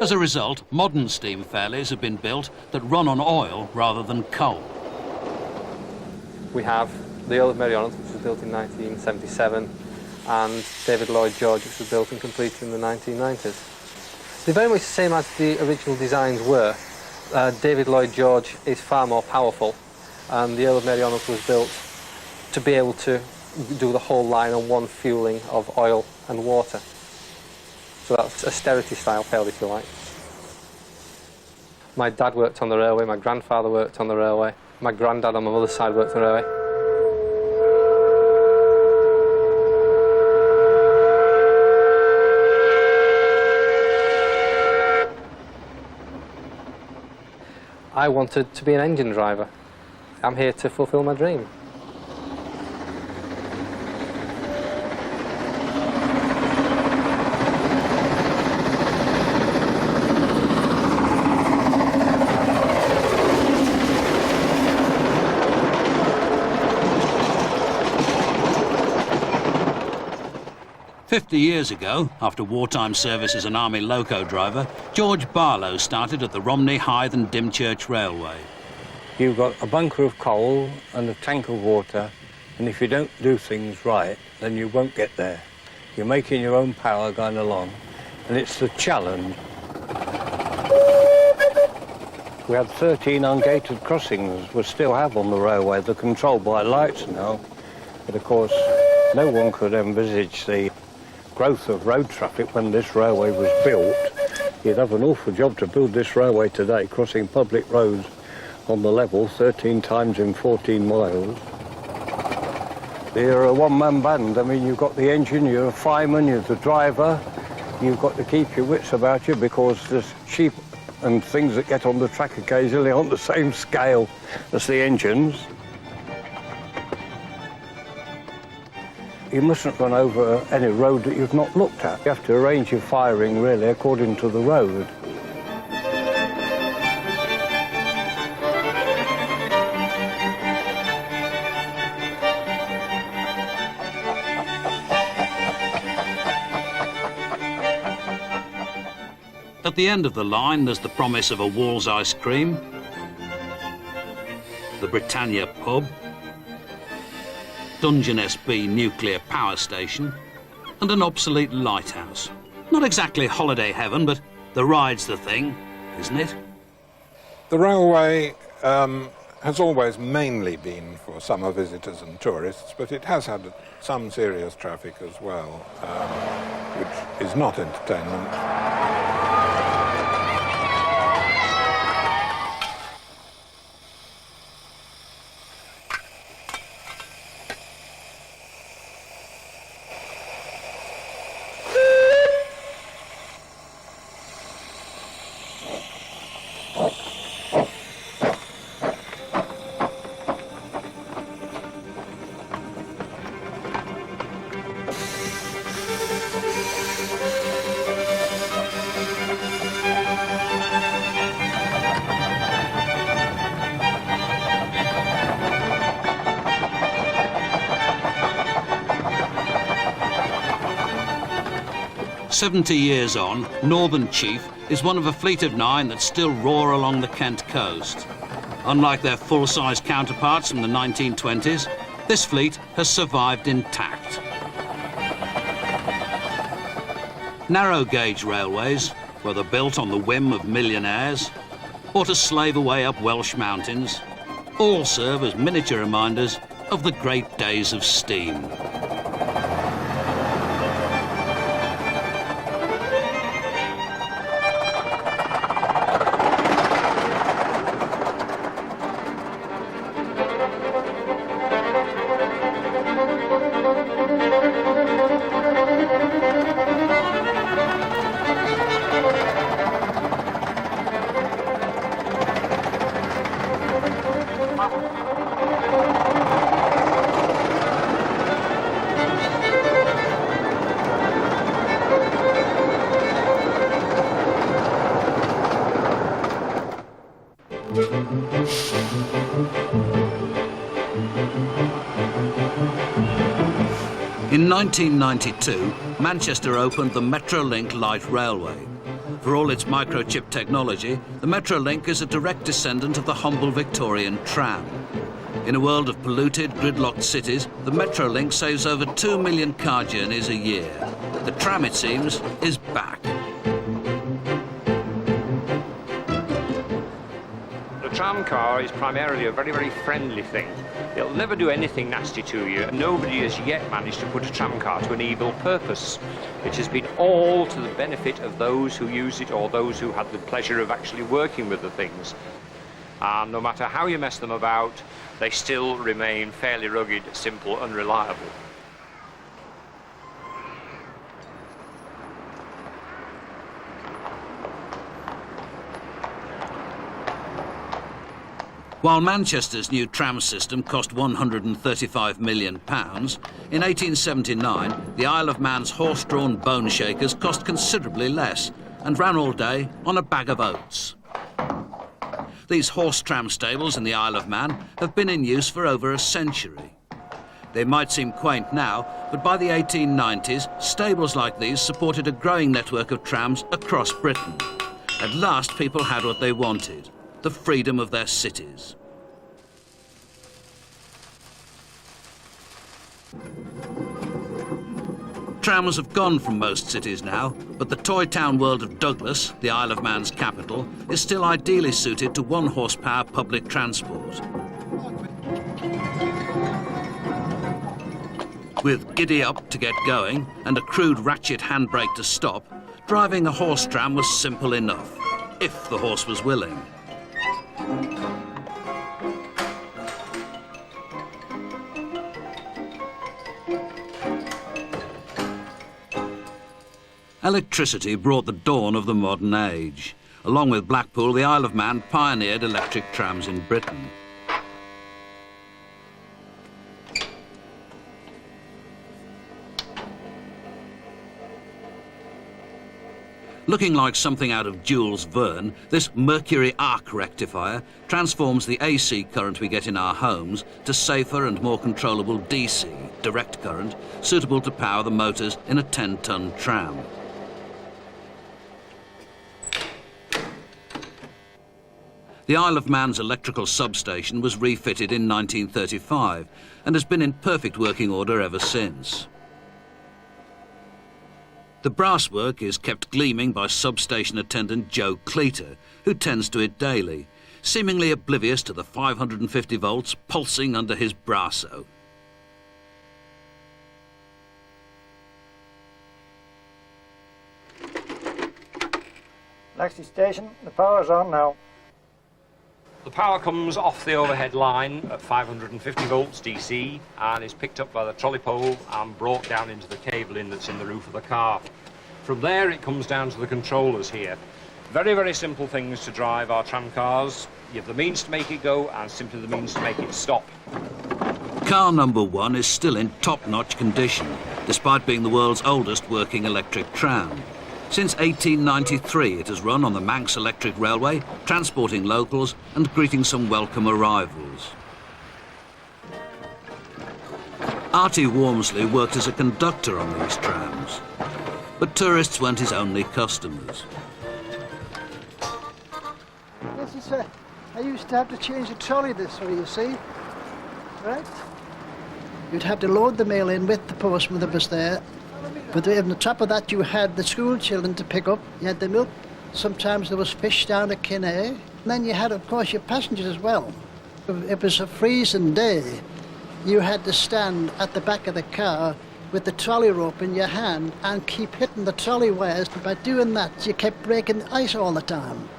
Speaker 1: As a result, modern steam Fairleys have been built that run on oil rather than coal.
Speaker 8: We have the Earl of Meirionydd, which was built in 1977, and David Lloyd George, which was built and completed in the 1990s. They're very much the same as the original designs were. David Lloyd George is far more powerful, and the Earl of Meirionydd was built to be able to do the whole line on one fueling of oil and water. So that's austerity-style Fairley, if you like. My dad worked on the railway, my grandfather worked on the railway, my granddad on my mother's side worked on the railway. I wanted to be an engine driver. I'm here to fulfill my dream.
Speaker 1: Years ago, after wartime service as an army loco driver, George Barlow started at the Romney, Hythe and Dymchurch Railway.
Speaker 4: You've got a bunker of coal and a tank of water, and if you don't do things right, then you won't get there. You're making your own power going along, and it's the challenge. We had 13 ungated crossings we still have on the railway. They're controlled by lights now, but of course no one could envisage the growth of road traffic when this railway was built. You'd have an awful job to build this railway today, crossing public roads on the level 13 times in 14 miles. You're a one-man band. I mean, you've got the engine, you're a fireman, you're the driver. You've got to keep your wits about you because there's sheep and things that get on the track occasionally aren't the same scale as the engines. you mustn't run over any road that you've not looked at. You have to arrange your firing, really, according to the road.
Speaker 1: At the end of the line, there's the promise of a Wall's ice cream, the Britannia pub, Dungeon SB nuclear power station, and an obsolete lighthouse. Not exactly holiday heaven, but the ride's the thing, isn't it?
Speaker 5: The railway has always mainly been for summer visitors and tourists, but it has had some serious traffic as well, which is not entertainment.
Speaker 1: "70 years on, Northern Chief is one of a fleet of 9 that still roar along the Kent coast. Unlike their full-size counterparts from the 1920s, this fleet has survived intact. Narrow-gauge railways, whether built on the whim of millionaires or to slave away up Welsh mountains, all serve as miniature reminders of the great days of steam. In 1992, Manchester opened the Metrolink Light Railway. For all its microchip technology, the Metrolink is a direct descendant of the humble Victorian tram. In a world of polluted, gridlocked cities, the Metrolink saves over 2 million car journeys a year. The tram, it seems, is back.
Speaker 7: The tram car is primarily a very, very friendly thing. It'll never do anything nasty to you, and nobody has yet managed to put a tram car to an evil purpose. It has been all to the benefit of those who use it or those who had the pleasure of actually working with the things. And no matter how you mess them about, they still remain fairly rugged, simple and reliable.
Speaker 1: While Manchester's new tram system cost £135 million, in 1879 the Isle of Man's horse-drawn bone shakers cost considerably less and ran all day on a bag of oats. These horse tram stables in the Isle of Man have been in use for over a century. They might seem quaint now, but by the 1890s, stables like these supported a growing network of trams across Britain. At last, people had what they wanted: the freedom of their cities. Trams have gone from most cities now, but the toy town world of Douglas, the Isle of Man's capital, is still ideally suited to 1-horsepower public transport. With giddy up to get going and a crude ratchet handbrake to stop, driving a horse tram was simple enough, if the horse was willing. Electricity brought the dawn of the modern age. Along with Blackpool, the Isle of Man pioneered electric trams in Britain. Looking like something out of Jules Verne, this mercury arc rectifier transforms the AC current we get in our homes to safer and more controllable DC, direct current, suitable to power the motors in a 10-ton tram. The Isle of Man's electrical substation was refitted in 1935 and has been in perfect working order ever since. The brasswork is kept gleaming by substation attendant Joe Cleater, who tends to it daily, seemingly oblivious to the 550 volts pulsing under his brasso.
Speaker 6: Laxey Station, the power's on now.
Speaker 7: The power comes off the overhead line at 550 volts DC and is picked up by the trolley pole and brought down into the cabling that's in the roof of the car. From there it comes down to the controllers here. Very, very simple things to drive our tram cars. You have the means to make it go and simply the means to make it stop.
Speaker 1: Car number 1 is still in top-notch condition, despite being the world's oldest working electric tram. Since 1893 it has run on the Manx Electric Railway, transporting locals and greeting some welcome arrivals. Artie Wormsley worked as a conductor on these trams, but tourists weren't his only customers.
Speaker 10: This is I used to have to change the trolley this way, you see, right? You'd have to load the mail in with the postman that was there. But on the top of that, you had the school children to pick up. You had the milk. Sometimes there was fish down at Kinnay. And then you had, of course, your passengers as well. If it was a freezing day, you had to stand at the back of the car with the trolley rope in your hand and keep hitting the trolley wires. By doing that, you kept breaking the ice all the time.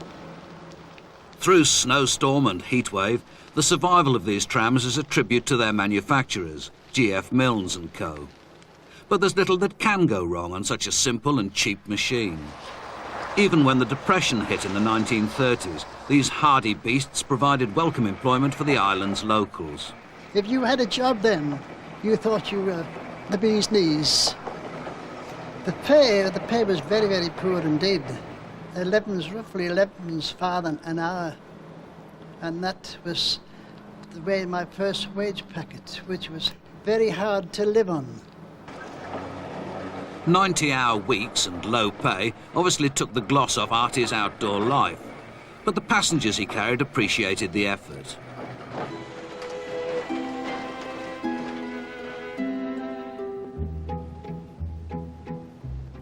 Speaker 1: Through snowstorm and heatwave, the survival of these trams is a tribute to their manufacturers, GF Milnes and Co. But there's little that can go wrong on such a simple and cheap machine. Even when the Depression hit in the 1930s, these hardy beasts provided welcome employment for the island's locals.
Speaker 10: If you had a job then, you thought you were the bee's knees. The pay was very, very poor indeed. Roughly 11's farthing an hour. And that was my first wage packet, which was very hard to live on.
Speaker 1: 90-hour weeks and low pay obviously took the gloss off Artie's outdoor life, but the passengers he carried appreciated the effort.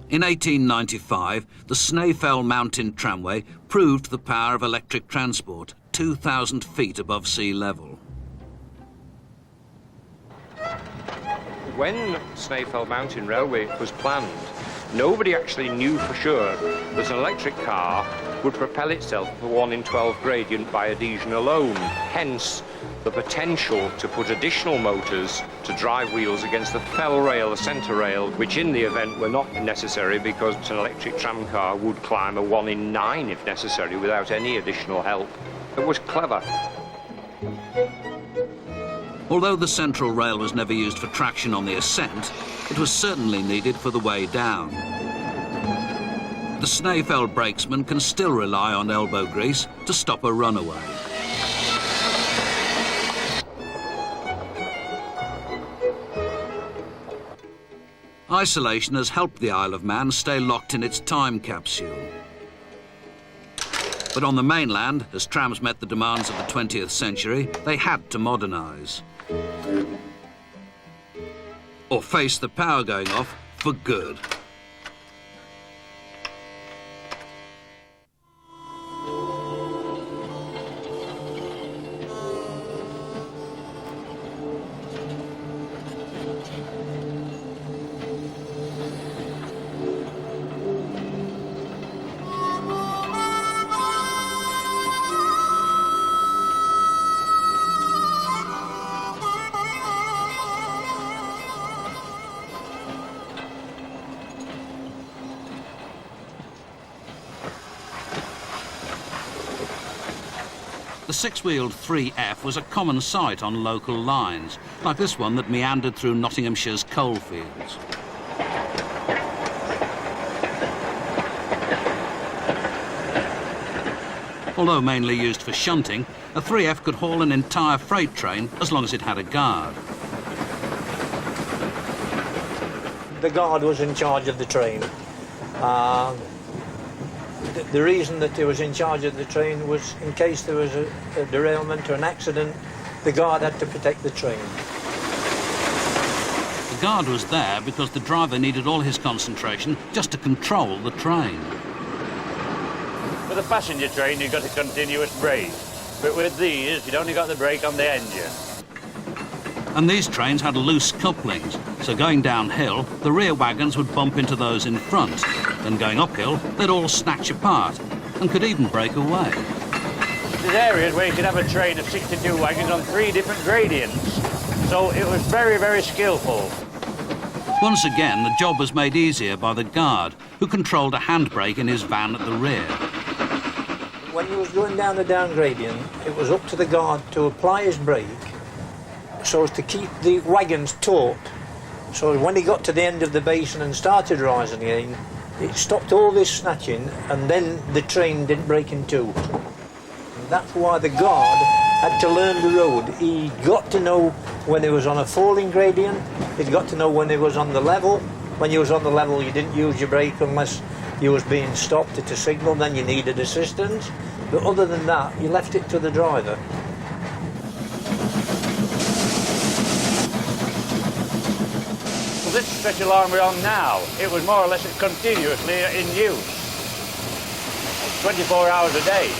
Speaker 1: In 1895, the Snaefell Mountain Tramway proved the power of electric transport 2,000 feet above sea level.
Speaker 7: When Snaefell Mountain Railway was planned, nobody actually knew for sure that an electric car would propel itself at a 1 in 12 gradient by adhesion alone. Hence, the potential to put additional motors to drive wheels against the fell rail, the centre rail, which in the event were not necessary because an electric tram car would climb a 1 in 9 if necessary without any additional help. It was clever.
Speaker 1: Although the central rail was never used for traction on the ascent, it was certainly needed for the way down. The Snaefell brakesman can still rely on elbow grease to stop a runaway. Isolation has helped the Isle of Man stay locked in its time capsule. But on the mainland, as trams met the demands of the 20th century, they had to modernise. Or face the power going off for good. The six-wheeled 3F was a common sight on local lines, like this one that meandered through Nottinghamshire's coalfields. Although mainly used for shunting, a 3F could haul an entire freight train as long as it had a guard.
Speaker 17: The guard was in charge of the train. The reason that he was in charge of the train was in case there was a derailment or an accident, the guard had to protect the train.
Speaker 1: The guard was there because the driver needed all his concentration just to control the train.
Speaker 6: With a passenger train, you've got a continuous brake. But with these, you'd only got the brake on the engine.
Speaker 1: And these trains had loose couplings, so going downhill, the rear wagons would bump into those in front. Then going uphill, they'd all snatch apart and could even break away.
Speaker 6: There's areas where you could have a train of 62 wagons on 3 different gradients. So it was very, very skillful.
Speaker 1: Once again, the job was made easier by the guard, who controlled a handbrake in his van at the rear.
Speaker 17: When you was going down the down gradient, it was up to the guard to apply his brake so as to keep the wagons taut. So when he got to the end of the basin and started rising again, it stopped all this snatching, and then the train didn't break in two. And that's why the guard had to learn the road. He got to know when he was on a falling gradient, he'd got to know when he was on the level. When you was on the level, you didn't use your brake unless you was being stopped at a signal, then you needed assistance. But other than that, you left it to the driver.
Speaker 6: Well, this special line we're on now, it was more or less continuously in use. 24 hours a day.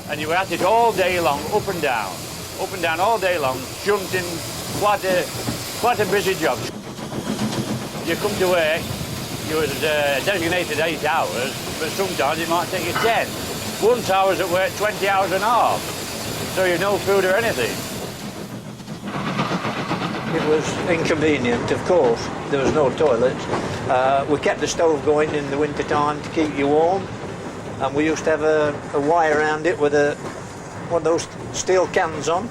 Speaker 6: And you were at it all day long, up and down all day long, shunting, quite a busy job. You come to work, you was designated 8 hours, but sometimes it might take you 10. Once I was at work 20 hours and a half, so you no food or anything.
Speaker 17: It was inconvenient, of course. There was no toilets. We kept the stove going in the winter time to keep you warm, and we used to have a wire around it with one of those steel cans on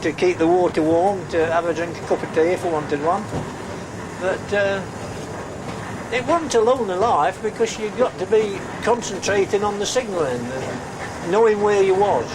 Speaker 17: to keep the water warm, to have a drink, a cup of tea if we wanted one. But it wasn't a lonely life because you got to be concentrating on the signalling and knowing where you was.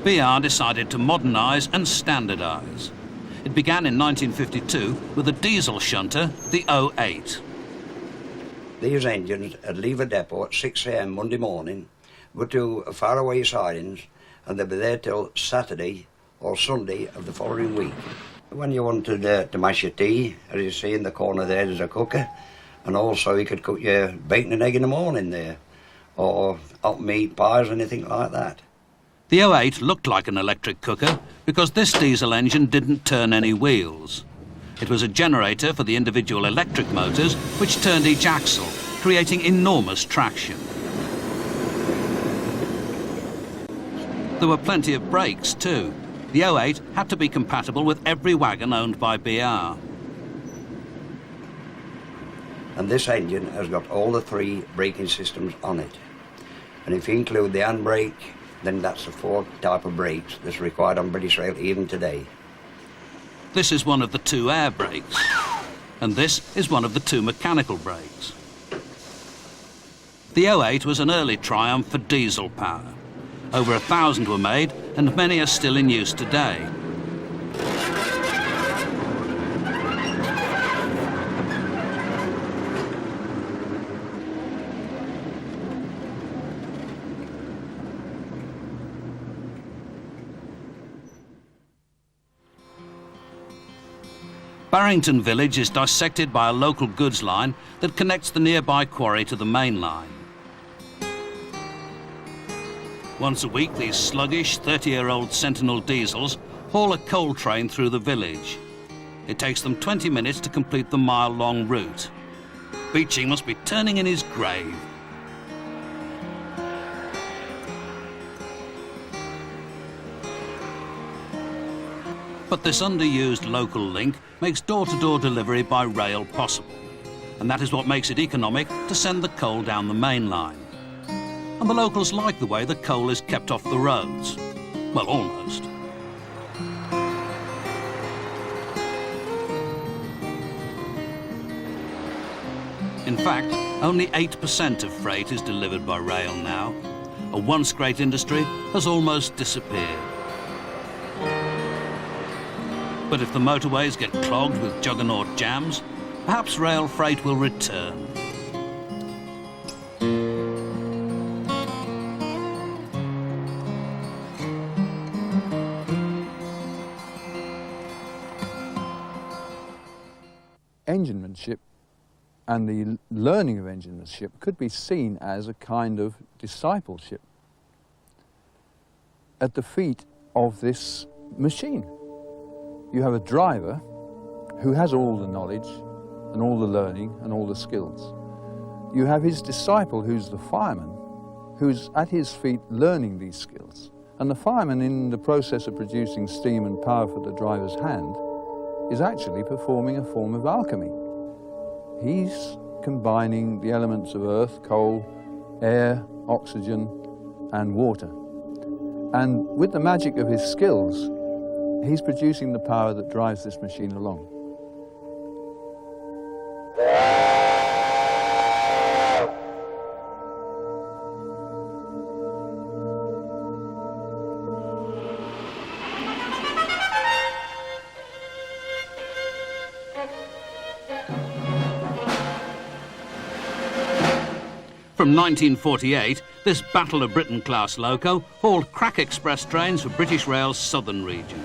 Speaker 1: BR decided to modernise and standardise. It began in 1952 with a diesel shunter, the 08.
Speaker 11: These engines would leave a depot at 6 a.m. Monday morning, go to faraway sidings, and they'd be there till Saturday or Sunday of the following week. When you wanted to mash your tea, as you see in the corner there's a cooker, and also you could cook your bacon and egg in the morning there, or hot meat, pies, anything like that.
Speaker 1: The 08 looked like an electric cooker because this diesel engine didn't turn any wheels. It was a generator for the individual electric motors which turned each axle, creating enormous traction. There were plenty of brakes too. The 08 had to be compatible with every wagon owned by BR.
Speaker 11: And this engine has got all the 3 braking systems on it. And if you include the handbrake, then that's the 4th type of brakes that's required on British Rail even today.
Speaker 1: This is one of the 2 air brakes, and this is one of the 2 mechanical brakes. The 08 was an early triumph for diesel power. Over 1,000 were made, and many are still in use today. Barrington village is dissected by a local goods line that connects the nearby quarry to the main line. Once a week, these sluggish 30-year-old Sentinel diesels haul a coal train through the village. It takes them 20 minutes to complete the mile-long route. Beeching must be turning in his grave. But this underused local link makes door-to-door delivery by rail possible. and that is what makes it economic to send the coal down the main line. And the locals like the way the coal is kept off the roads. Well, almost. In fact, only 8% of freight is delivered by rail now. A once great industry has almost disappeared. But if the motorways get clogged with juggernaut jams, perhaps rail freight will return.
Speaker 21: Enginemanship and the learning of enginemanship could be seen as a kind of discipleship at the feet of this machine. You have a driver who has all the knowledge and all the learning and all the skills. You have his disciple, who's the fireman, who's at his feet learning these skills. And the fireman, in the process of producing steam and power for the driver's hand, is actually performing a form of alchemy. He's combining the elements of earth, coal, air, oxygen, and water. And with the magic of his skills, he's producing the power that drives this machine along.
Speaker 1: From 1948, this Battle of Britain class loco hauled crack express trains for British Rail's southern region.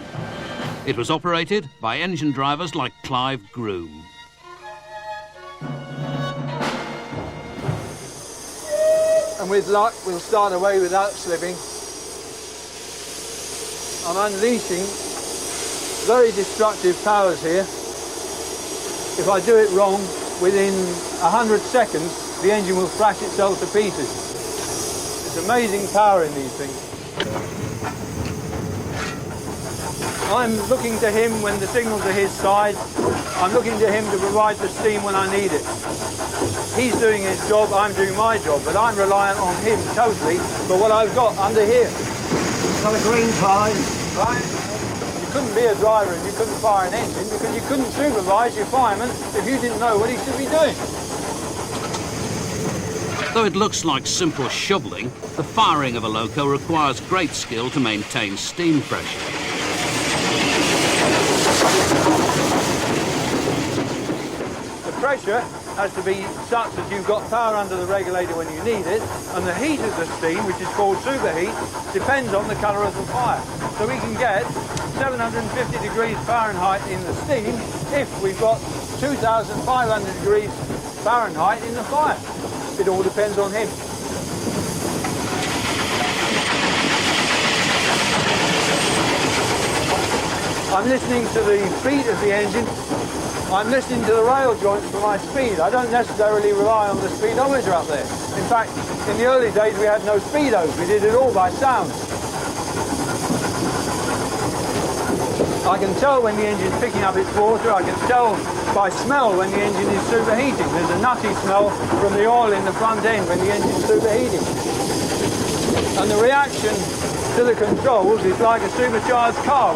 Speaker 1: It was operated by engine drivers like Clive Groom.
Speaker 13: And with luck, we'll start away without slipping. I'm unleashing very destructive powers here. If I do it wrong, within 100 seconds, the engine will thrash itself to pieces. There's amazing power in these things. I'm looking to him when the signals are his side. I'm looking to him to provide the steam when I need it. He's doing his job, I'm doing my job, but I'm reliant on him totally for what I've got under here.
Speaker 17: Got a green flag.
Speaker 13: Right? You couldn't be a driver if you couldn't fire an engine, because you couldn't supervise your fireman if you didn't know what he should be doing.
Speaker 1: Though it looks like simple shoveling, the firing of a loco requires great skill to maintain steam pressure.
Speaker 13: The pressure has to be such that you've got power under the regulator when you need it, and the heat of the steam, which is called superheat, depends on the colour of the fire. So we can get 750 degrees Fahrenheit in the steam if we've got 2,500 degrees Fahrenheit in the fire. It all depends on him. I'm listening to the beat of the engine. I'm listening to the rail joints for my speed. I don't necessarily rely on the speedometer up there. In fact, in the early days we had no speedos. We did it all by sound. I can tell when the engine's picking up its water. I can tell by smell when the engine is superheating. There's a nutty smell from the oil in the front end when the engine's superheating. And the reaction to the controls is like a supercharged car.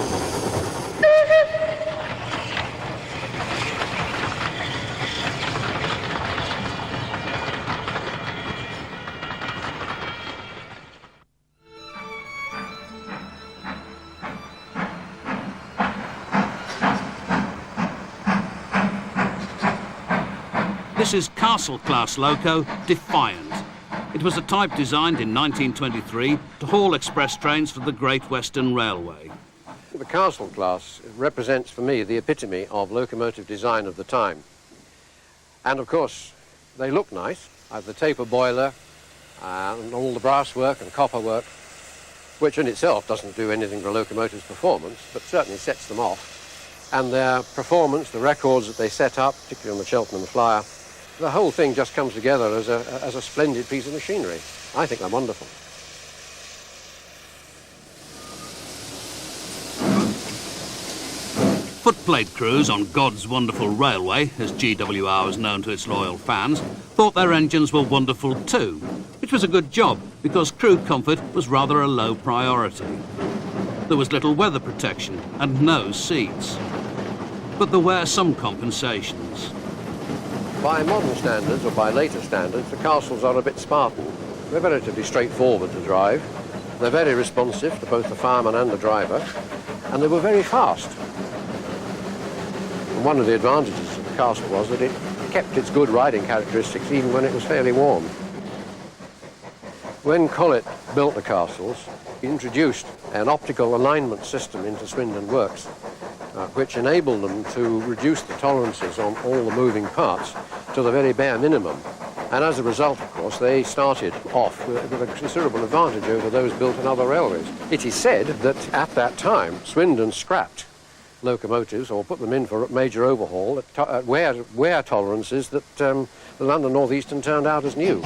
Speaker 1: This is Castle-class loco Defiant. It was a type designed in 1923 to haul express trains for the Great Western Railway.
Speaker 14: The Castle class represents for me the epitome of locomotive design of the time. And of course, they look nice. I have the taper boiler and all the brass work and copper work, which in itself doesn't do anything for a locomotive's performance, but certainly sets them off. And their performance, the records that they set up, particularly on the Cheltenham Flyer, the whole thing just comes together as a splendid piece of machinery. I think they're wonderful.
Speaker 1: plate crews on God's Wonderful Railway, as GWR was known to its loyal fans, thought their engines were wonderful too, which was a good job because crew comfort was rather a low priority. There was little weather protection and no seats. But there were some compensations.
Speaker 14: By modern standards, or by later standards, the castles are a bit Spartan. They're relatively straightforward to drive. They're very responsive to both the fireman and the driver, and they were very fast. And one of the advantages of the castle was that it kept its good riding characteristics even when it was fairly warm. When Collett built the castles, he introduced an optical alignment system into Swindon Works, which enabled them to reduce the tolerances on all the moving parts to the very bare minimum. And as a result, of course, they started off with a considerable advantage over those built in other railways. It is said that at that time, Swindon scrapped locomotives or put them in for a major overhaul at wear tolerances that the London North Eastern turned out as new.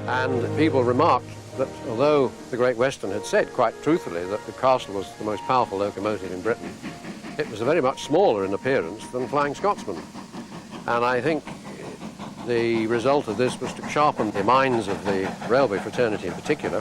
Speaker 14: And people remarked that although the Great Western had said quite truthfully that the Castle was the most powerful locomotive in Britain, it was very much smaller in appearance than Flying Scotsman. And I think the result of this was to sharpen the minds of the railway fraternity in particular.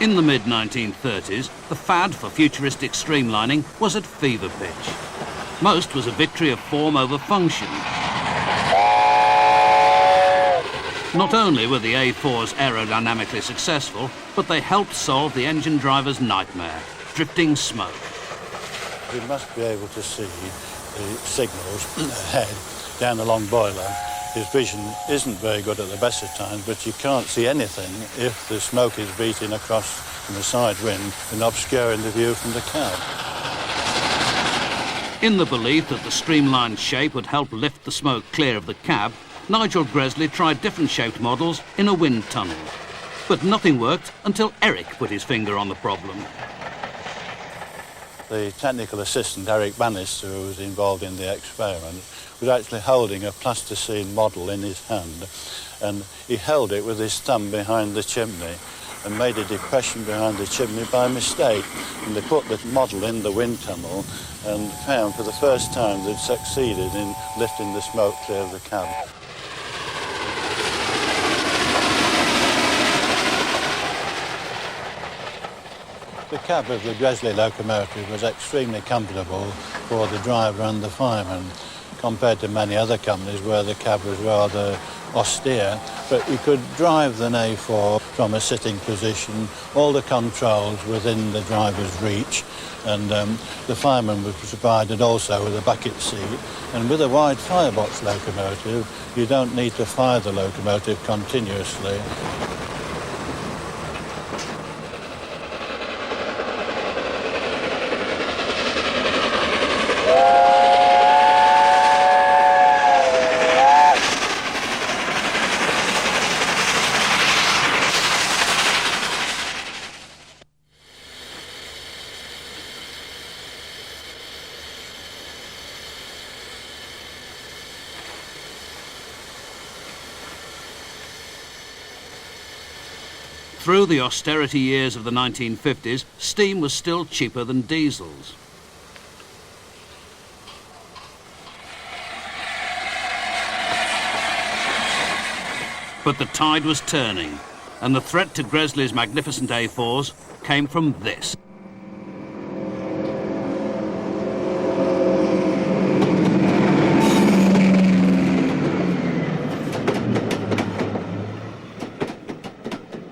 Speaker 1: In the mid-1930s, the fad for futuristic streamlining was at fever pitch. Most was a victory of form over function. Not only were the A4s aerodynamically successful, but they helped solve the engine driver's nightmare, drifting smoke.
Speaker 12: We must be able to see the signals ahead down the long boiler. His vision isn't very good at the best of times, but you can't see anything if the smoke is beating across from the side wind and obscuring the view from the cab.
Speaker 1: In the belief that the streamlined shape would help lift the smoke clear of the cab, Nigel Gresley tried different shaped models in a wind tunnel. But nothing worked until Eric put his finger on the problem.
Speaker 12: The technical assistant, Eric Bannister, who was involved in the experiment, was actually holding a plasticine model in his hand, and he held it with his thumb behind the chimney and made a depression behind the chimney by mistake. And they put the model in the wind tunnel and found for the first time they'd succeeded in lifting the smoke clear of the cab. The cab of the Gresley locomotive was extremely comfortable for the driver and the fireman, compared to many other companies where the cab was rather austere. But you could drive the A4 from a sitting position, all the controls within the driver's reach, and the fireman was provided also with a bucket seat. And with a wide firebox locomotive, you don't need to fire the locomotive continuously.
Speaker 1: Through the austerity years of the 1950s, steam was still cheaper than diesels. But the tide was turning, and the threat to Gresley's magnificent A4s came from this.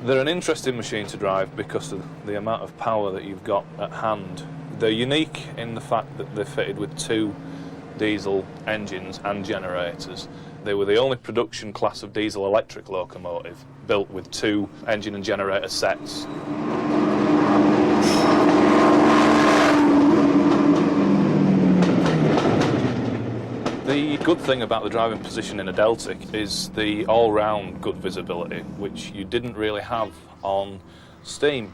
Speaker 15: They're an interesting machine to drive because of the amount of power that you've got at hand. They're unique in the fact that they're fitted with 2 diesel engines and generators. They were the only production class of diesel electric locomotive built with 2 engine and generator sets. The good thing about the driving position in a Deltic is the all-round good visibility, which you didn't really have on steam.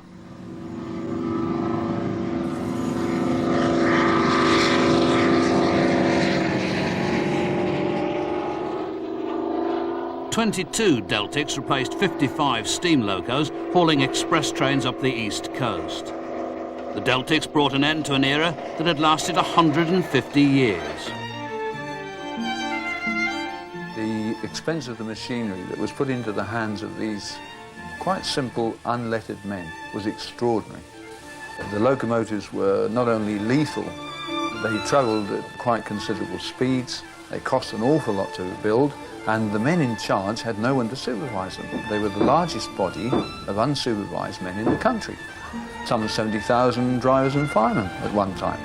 Speaker 1: "22 Deltics replaced 55 steam locos hauling express trains up the east coast. The Deltics brought an end to an era that had lasted 150 years.
Speaker 18: The expense of the machinery that was put into the hands of these quite simple, unlettered men was extraordinary. The locomotives were not only lethal, they travelled at quite considerable speeds, they cost an awful lot to build, and the men in charge had no one to supervise them. They were the largest body of unsupervised men in the country. Some 70,000 drivers and firemen at one time.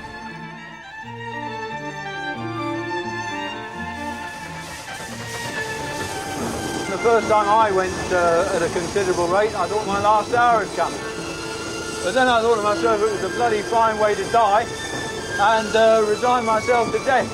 Speaker 13: The first time I went at a considerable rate, I thought my last hour had come. But then I thought to myself it was a bloody fine way to die and resign myself to death.